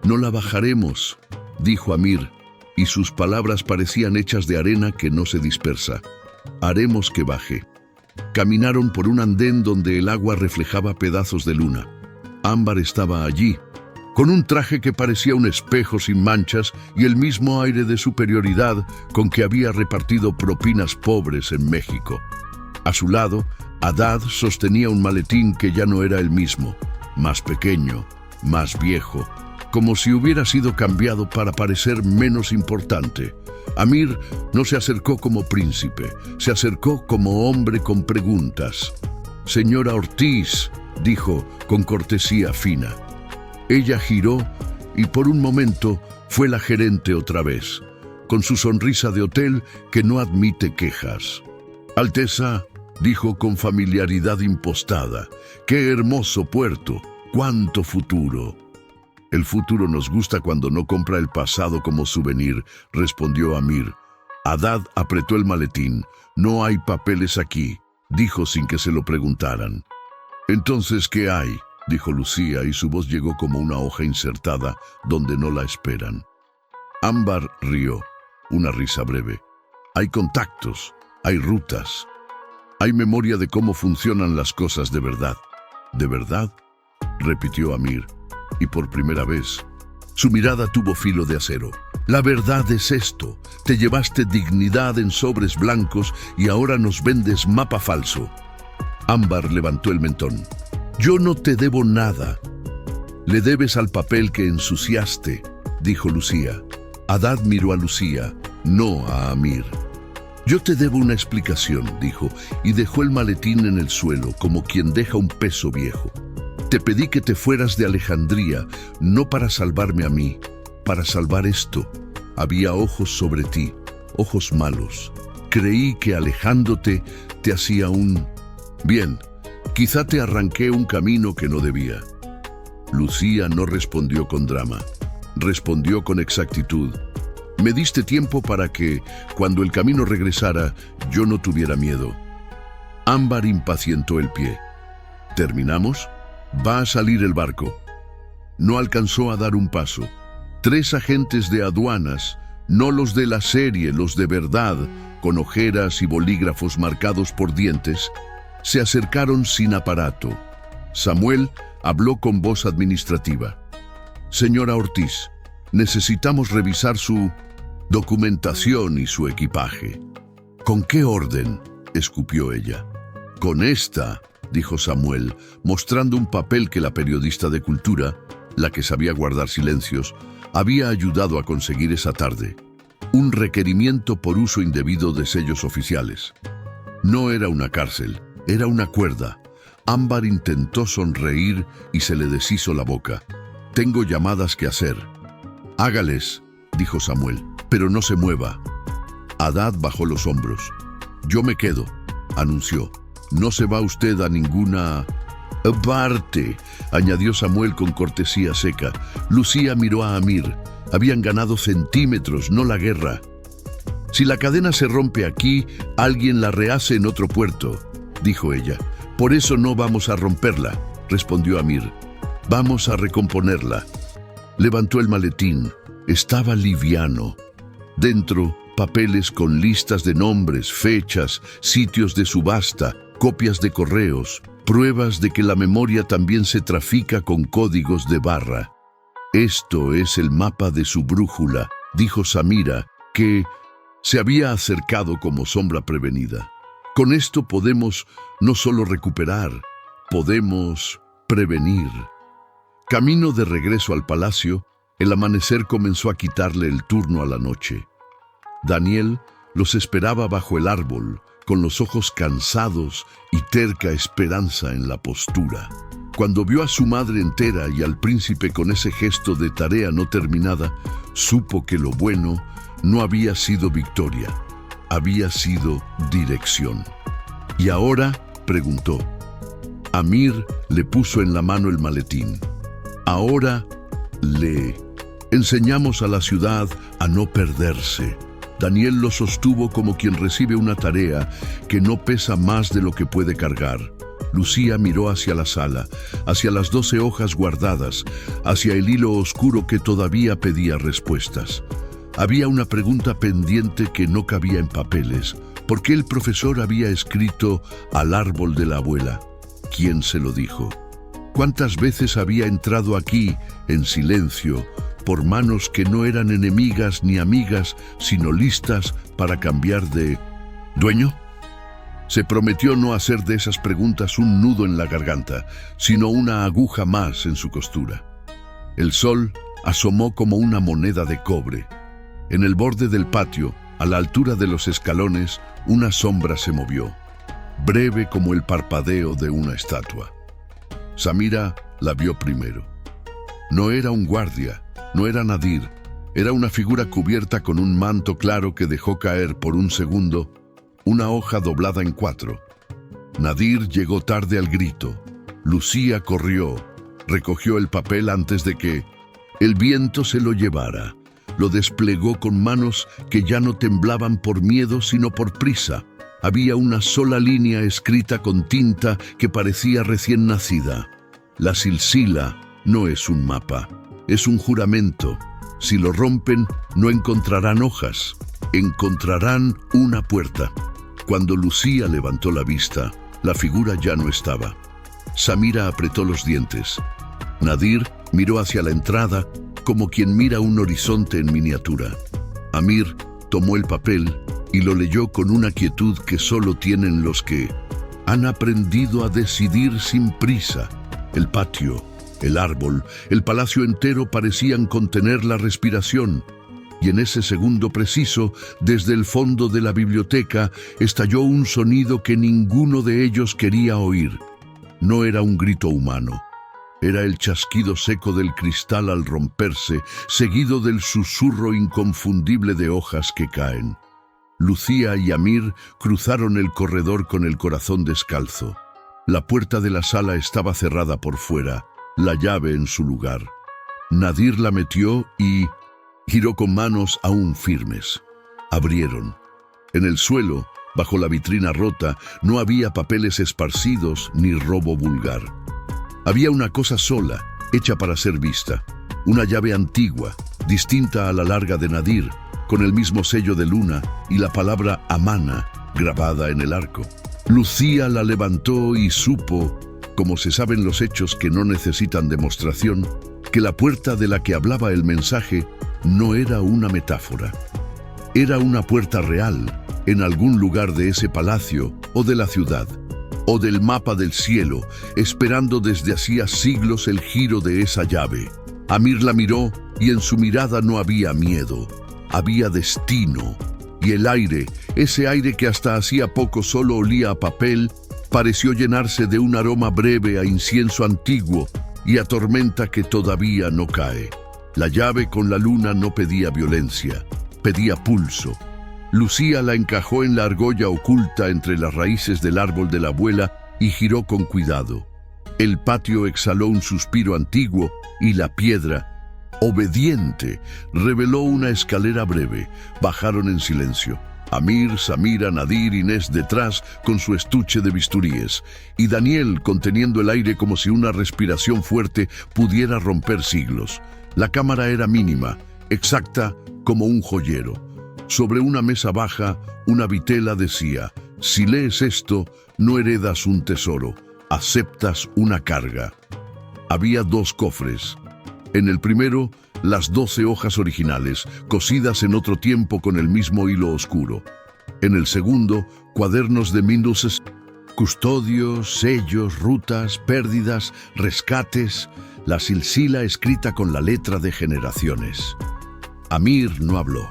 No la bajaremos, dijo Amir, y sus palabras parecían hechas de arena que no se dispersa. Haremos que baje. Caminaron por un andén donde el agua reflejaba pedazos de luna. Ámbar estaba allí, con un traje que parecía un espejo sin manchas y el mismo aire de superioridad con que había repartido propinas pobres en México. A su lado, Haddad sostenía un maletín que ya no era el mismo, más pequeño, más viejo, como si hubiera sido cambiado para parecer menos importante. Amir no se acercó como príncipe, se acercó como hombre con preguntas. «Señora Ortiz», dijo con cortesía fina. Ella giró y por un momento fue la gerente otra vez, con su sonrisa de hotel que no admite quejas. «Alteza», dijo con familiaridad impostada, «qué hermoso puerto, cuánto futuro». «El futuro nos gusta cuando no compra el pasado como souvenir», respondió Amir. Haddad apretó el maletín. «No hay papeles aquí», dijo sin que se lo preguntaran. «Entonces, ¿qué hay?», dijo Lucía y su voz llegó como una hoja insertada donde no la esperan. Ámbar rió, una risa breve. «Hay contactos, hay rutas, hay memoria de cómo funcionan las cosas de verdad». «¿De verdad?», repitió Amir. Y por primera vez, su mirada tuvo filo de acero. «La verdad es esto. Te llevaste dignidad en sobres blancos y ahora nos vendes mapa falso». Ámbar levantó el mentón. «Yo no te debo nada». «Le debes al papel que ensuciaste», dijo Lucía. Haddad miró a Lucía, no a Amir. «Yo te debo una explicación», dijo, y dejó el maletín en el suelo como quien deja un peso viejo. «Te pedí que te fueras de Alejandría, no para salvarme a mí, para salvar esto. Había ojos sobre ti, ojos malos. Creí que alejándote te hacía un... Bien, quizá te arranqué un camino que no debía». Lucía no respondió con drama, respondió con exactitud. «Me diste tiempo para que, cuando el camino regresara, yo no tuviera miedo». Ámbar impacientó el pie. «¿Terminamos? Va a salir el barco». No alcanzó a dar un paso. 3 agentes de aduanas, no los de la serie, los de verdad, con ojeras y bolígrafos marcados por dientes, se acercaron sin aparato. Samuel habló con voz administrativa. «Señora Ortiz, necesitamos revisar su documentación y su equipaje». «¿Con qué orden?», escupió ella. «Con esta», dijo Samuel, mostrando un papel que la periodista de cultura, la que sabía guardar silencios, había ayudado a conseguir esa tarde. Un requerimiento por uso indebido de sellos oficiales. No era una cárcel, era una cuerda. Ámbar intentó sonreír y se le deshizo la boca. «Tengo llamadas que hacer». «Hágales», dijo Samuel, «pero no se mueva». Haddad bajó los hombros. «Yo me quedo», anunció. «No se va usted a ninguna... Aparte, añadió Samuel con cortesía seca. Lucía miró a Amir. Habían ganado centímetros, no la guerra. Si la cadena se rompe aquí, alguien la rehace en otro puerto, dijo ella. Por eso no vamos a romperla, respondió Amir. Vamos a recomponerla. Levantó el maletín. Estaba liviano. Dentro, papeles con listas de nombres, fechas, sitios de subasta, copias de correos, pruebas de que la memoria también se trafica con códigos de barra. Esto es el mapa de su brújula, dijo Samira, que se había acercado como sombra prevenida. Con esto podemos no solo recuperar, podemos prevenir. Camino de regreso al palacio, el amanecer comenzó a quitarle el turno a la noche. Daniel los esperaba bajo el árbol, con los ojos cansados y terca esperanza en la postura. Cuando vio a su madre entera y al príncipe con ese gesto de tarea no terminada, supo que lo bueno no había sido victoria, había sido dirección. ¿Y ahora?, preguntó. Amir le puso en la mano el maletín. Ahora le enseñamos a la ciudad a no perderse. Daniel lo sostuvo como quien recibe una tarea que no pesa más de lo que puede cargar. Lucía miró hacia la sala, hacia las 12 hojas guardadas, hacia el hilo oscuro que todavía pedía respuestas. Había una pregunta pendiente que no cabía en papeles. ¿Por qué el profesor había escrito al árbol de la abuela? ¿Quién se lo dijo? ¿Cuántas veces había entrado aquí, en silencio, por manos que no eran enemigas ni amigas, sino listas para cambiar de dueño? Se prometió no hacer de esas preguntas un nudo en la garganta, sino una aguja más en su costura. El sol asomó como una moneda de cobre. En el borde del patio, a la altura de los escalones, una sombra se movió, breve como el parpadeo de una estatua. Samira la vio primero. No era un guardia, no era Nadir, era una figura cubierta con un manto claro que dejó caer por un segundo una hoja doblada en 4. Nadir llegó tarde al grito. Lucía corrió, recogió el papel antes de que el viento se lo llevara. Lo desplegó con manos que ya no temblaban por miedo sino por prisa. Había una sola línea escrita con tinta que parecía recién nacida. La silsila no es un mapa, es un juramento. Si lo rompen, no encontrarán hojas, encontrarán una puerta. Cuando Lucía levantó la vista, la figura ya no estaba. Samira apretó los dientes. Nadir miró hacia la entrada como quien mira un horizonte en miniatura. Amir tomó el papel y lo leyó con una quietud que solo tienen los que han aprendido a decidir sin prisa. El patio, el árbol, el palacio entero parecían contener la respiración, y en ese segundo preciso, desde el fondo de la biblioteca, estalló un sonido que ninguno de ellos quería oír. No era un grito humano. Era el chasquido seco del cristal al romperse, seguido del susurro inconfundible de hojas que caen. Lucía y Amir cruzaron el corredor con el corazón descalzo. La puerta de la sala estaba cerrada por fuera, la llave en su lugar. Nadir la metió y giró con manos aún firmes. Abrieron. En el suelo, bajo la vitrina rota, no había papeles esparcidos ni robo vulgar. Había una cosa sola, hecha para ser vista. Una llave antigua, distinta a la larga de Nadir, con el mismo sello de luna y la palabra Amana grabada en el arco. Lucía la levantó y supo, como se saben los hechos que no necesitan demostración, que la puerta de la que hablaba el mensaje no era una metáfora. Era una puerta real, en algún lugar de ese palacio o de la ciudad, o del mapa del cielo, esperando desde hacía siglos el giro de esa llave. Amir la miró y en su mirada no había miedo, había destino. Y el aire, ese aire que hasta hacía poco solo olía a papel, pareció llenarse de un aroma breve a incienso antiguo y a tormenta que todavía no cae. La llave con la luna no pedía violencia, pedía pulso. Lucía la encajó en la argolla oculta entre las raíces del árbol de la abuela y giró con cuidado. El patio exhaló un suspiro antiguo y la piedra, obediente, reveló una escalera breve. Bajaron en silencio. Amir, Samira, Nadir, Inés detrás con su estuche de bisturíes y Daniel conteniendo el aire como si una respiración fuerte pudiera romper siglos. La cámara era mínima, exacta como un joyero. Sobre una mesa baja, una vitela decía: si lees esto, no heredas un tesoro, aceptas una carga. Había 2 cofres. En el primero, las 12 hojas originales, cosidas en otro tiempo con el mismo hilo oscuro. En el segundo, cuadernos de Mindus, custodios, sellos, rutas, pérdidas, rescates, la silsila escrita con la letra de generaciones. Amir no habló.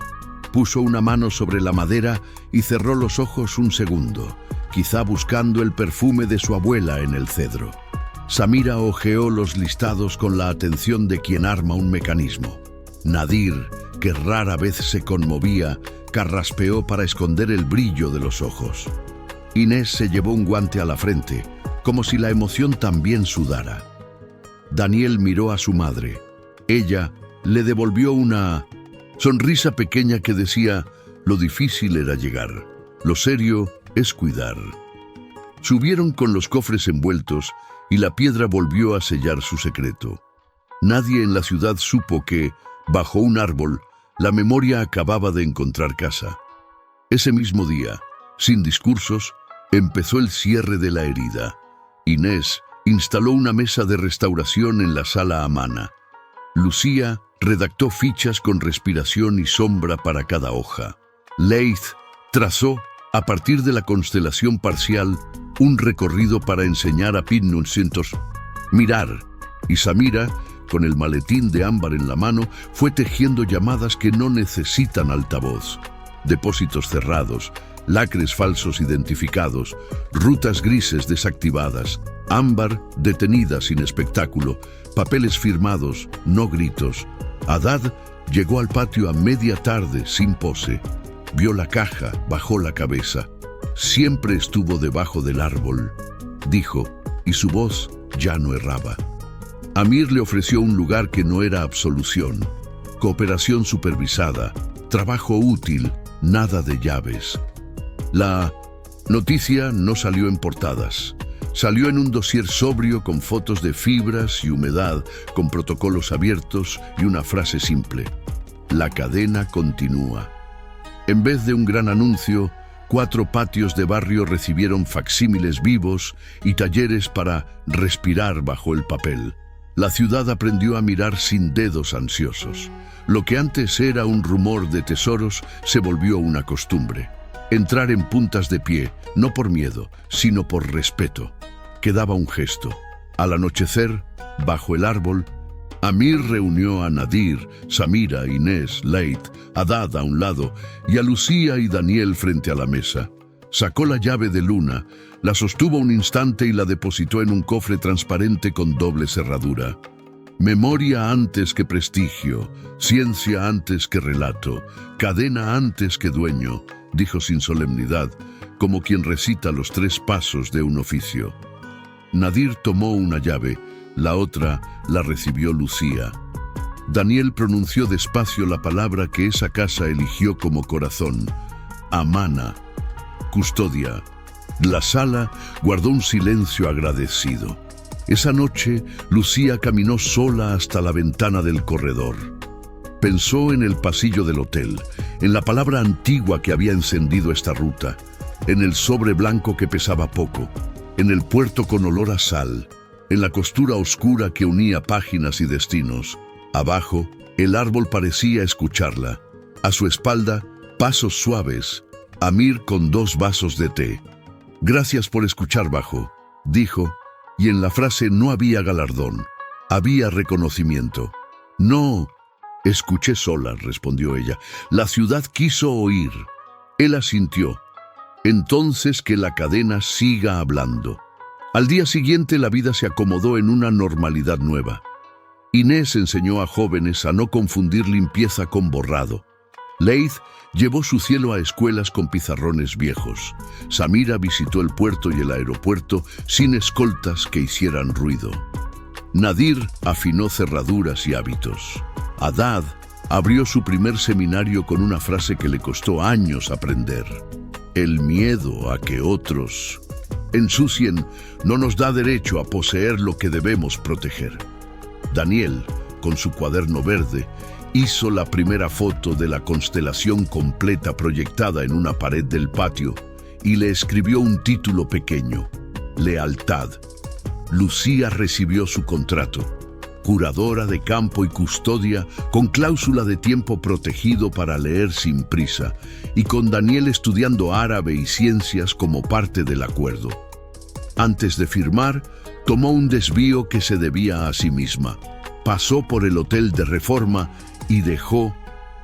Puso una mano sobre la madera y cerró los ojos un segundo, quizá buscando el perfume de su abuela en el cedro. Samira hojeó los listados con la atención de quien arma un mecanismo. Nadir, que rara vez se conmovía, carraspeó para esconder el brillo de los ojos. Inés se llevó un guante a la frente, como si la emoción también sudara. Daniel miró a su madre. Ella le devolvió una sonrisa pequeña que decía: lo difícil era llegar, lo serio es cuidar. Subieron con los cofres envueltos y la piedra volvió a sellar su secreto. Nadie en la ciudad supo que, bajo un árbol, la memoria acababa de encontrar casa. Ese mismo día, sin discursos, empezó el cierre de la herida. Inés instaló una mesa de restauración en la sala Amana. Lucía redactó fichas con respiración y sombra para cada hoja. Leith trazó, a partir de la constelación parcial, un recorrido para enseñar a Pinnuncientos mirar, y Samira, con el maletín de ámbar en la mano, fue tejiendo llamadas que no necesitan altavoz. Depósitos cerrados, lacres falsos identificados, rutas grises desactivadas, ámbar detenida sin espectáculo, papeles firmados, no gritos. Haddad llegó al patio a media tarde sin pose. Vio la caja, bajó la cabeza. Siempre estuvo debajo del árbol, dijo, y su voz ya no erraba. Amir le ofreció un lugar que no era absolución, cooperación supervisada, trabajo útil, nada de llaves. La noticia no salió en portadas. Salió en un dossier sobrio con fotos de fibras y humedad, con protocolos abiertos y una frase simple: la cadena continúa. En vez de un gran anuncio, 4 patios de barrio recibieron facsímiles vivos y talleres para respirar bajo el papel. La ciudad aprendió a mirar sin dedos ansiosos. Lo que antes era un rumor de tesoros se volvió una costumbre. Entrar en puntas de pie, no por miedo, sino por respeto. Quedaba un gesto. Al anochecer, bajo el árbol, Amir reunió a Nadir, Samira, Inés, Leith, Haddad a un lado y a Lucía y Daniel frente a la mesa. Sacó la llave de luna, la sostuvo un instante y la depositó en un cofre transparente con doble cerradura. Memoria antes que prestigio, ciencia antes que relato, cadena antes que dueño, dijo sin solemnidad, como quien recita los 3 pasos de un oficio. Nadir tomó una llave, la otra la recibió Lucía. Daniel pronunció despacio la palabra que esa casa eligió como corazón: Amana, custodia. La sala guardó un silencio agradecido. Esa noche, Lucía caminó sola hasta la ventana del corredor. Pensó en el pasillo del hotel, en la palabra antigua que había encendido esta ruta, en el sobre blanco que pesaba poco, en el puerto con olor a sal, en la costura oscura que unía páginas y destinos. Abajo, el árbol parecía escucharla. A su espalda, pasos suaves. Amir con 2 vasos de té. Gracias por escuchar, bajo, dijo, y en la frase no había galardón, había reconocimiento. No, escuché sola, respondió ella. La ciudad quiso oír. Él asintió. Entonces que la cadena siga hablando. Al día siguiente la vida se acomodó en una normalidad nueva. Inés enseñó a jóvenes a no confundir limpieza con borrado. Leith llevó su cielo a escuelas con pizarrones viejos. Samira visitó el puerto y el aeropuerto sin escoltas que hicieran ruido. Nadir afinó cerraduras y hábitos. Haddad abrió su primer seminario con una frase que le costó años aprender. El miedo a que otros ensucien no nos da derecho a poseer lo que debemos proteger. Daniel, con su cuaderno verde, hizo la primera foto de la constelación completa proyectada en una pared del patio y le escribió un título pequeño: Lealtad. Lucía recibió su contrato: curadora de campo y custodia, con cláusula de tiempo protegido para leer sin prisa, y con Daniel estudiando árabe y ciencias como parte del acuerdo. Antes de firmar, tomó un desvío que se debía a sí misma. Pasó por el hotel de Reforma y dejó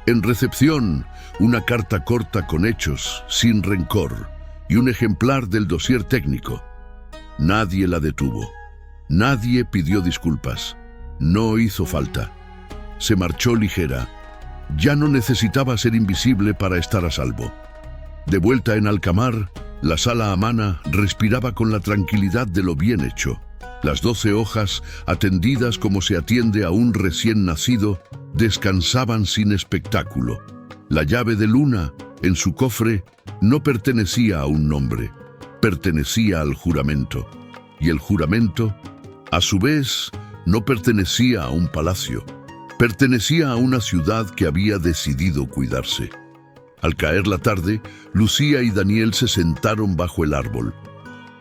en recepción una carta corta con hechos, sin rencor, y un ejemplar del dossier técnico. Nadie la detuvo. Nadie pidió disculpas. No hizo falta. Se marchó ligera. Ya no necesitaba ser invisible para estar a salvo. De vuelta en Alcamar, la sala Amana respiraba con la tranquilidad de lo bien hecho. Las 12 hojas, atendidas como se atiende a un recién nacido, descansaban sin espectáculo. La llave de Luna, en su cofre, no pertenecía a un nombre, pertenecía al juramento. Y el juramento, a su vez, no pertenecía a un palacio, pertenecía a una ciudad que había decidido cuidarse. Al caer la tarde, Lucía y Daniel se sentaron bajo el árbol.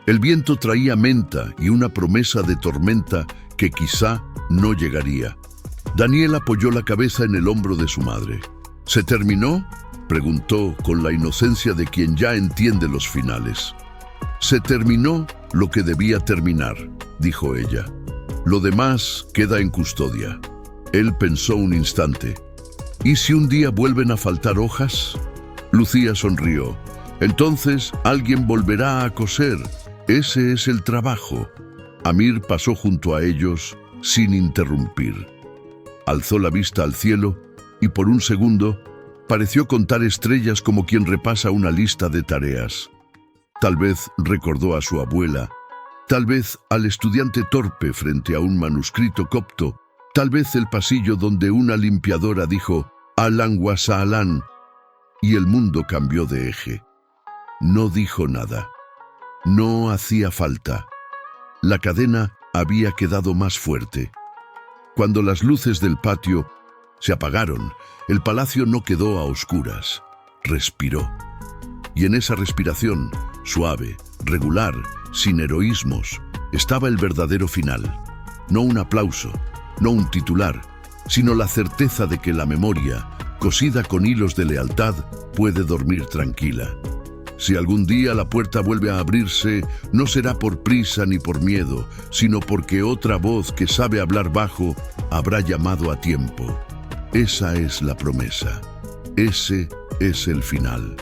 El viento traía menta y una promesa de tormenta que quizá no llegaría. Daniel apoyó la cabeza en el hombro de su madre. ¿Se terminó?, preguntó con la inocencia de quien ya entiende los finales. Se terminó lo que debía terminar, dijo ella. Lo demás queda en custodia. Él pensó un instante. ¿Y si un día vuelven a faltar hojas? Lucía sonrió. Entonces alguien volverá a coser. Ese es el trabajo. Amir pasó junto a ellos sin interrumpir. Alzó la vista al cielo y por un segundo pareció contar estrellas como quien repasa una lista de tareas. Tal vez recordó a su abuela, tal vez al estudiante torpe frente a un manuscrito copto, tal vez el pasillo donde una limpiadora dijo «Alan wa sahlan», y el mundo cambió de eje. No dijo nada. No hacía falta. La cadena había quedado más fuerte. Cuando las luces del patio se apagaron, el palacio no quedó a oscuras. Respiró. Y en esa respiración, suave, regular, sin heroísmos, estaba el verdadero final. No un aplauso, no un titular, sino la certeza de que la memoria, cosida con hilos de lealtad, puede dormir tranquila. Si algún día la puerta vuelve a abrirse, no será por prisa ni por miedo, sino porque otra voz que sabe hablar bajo habrá llamado a tiempo. Esa es la promesa. Ese es el final.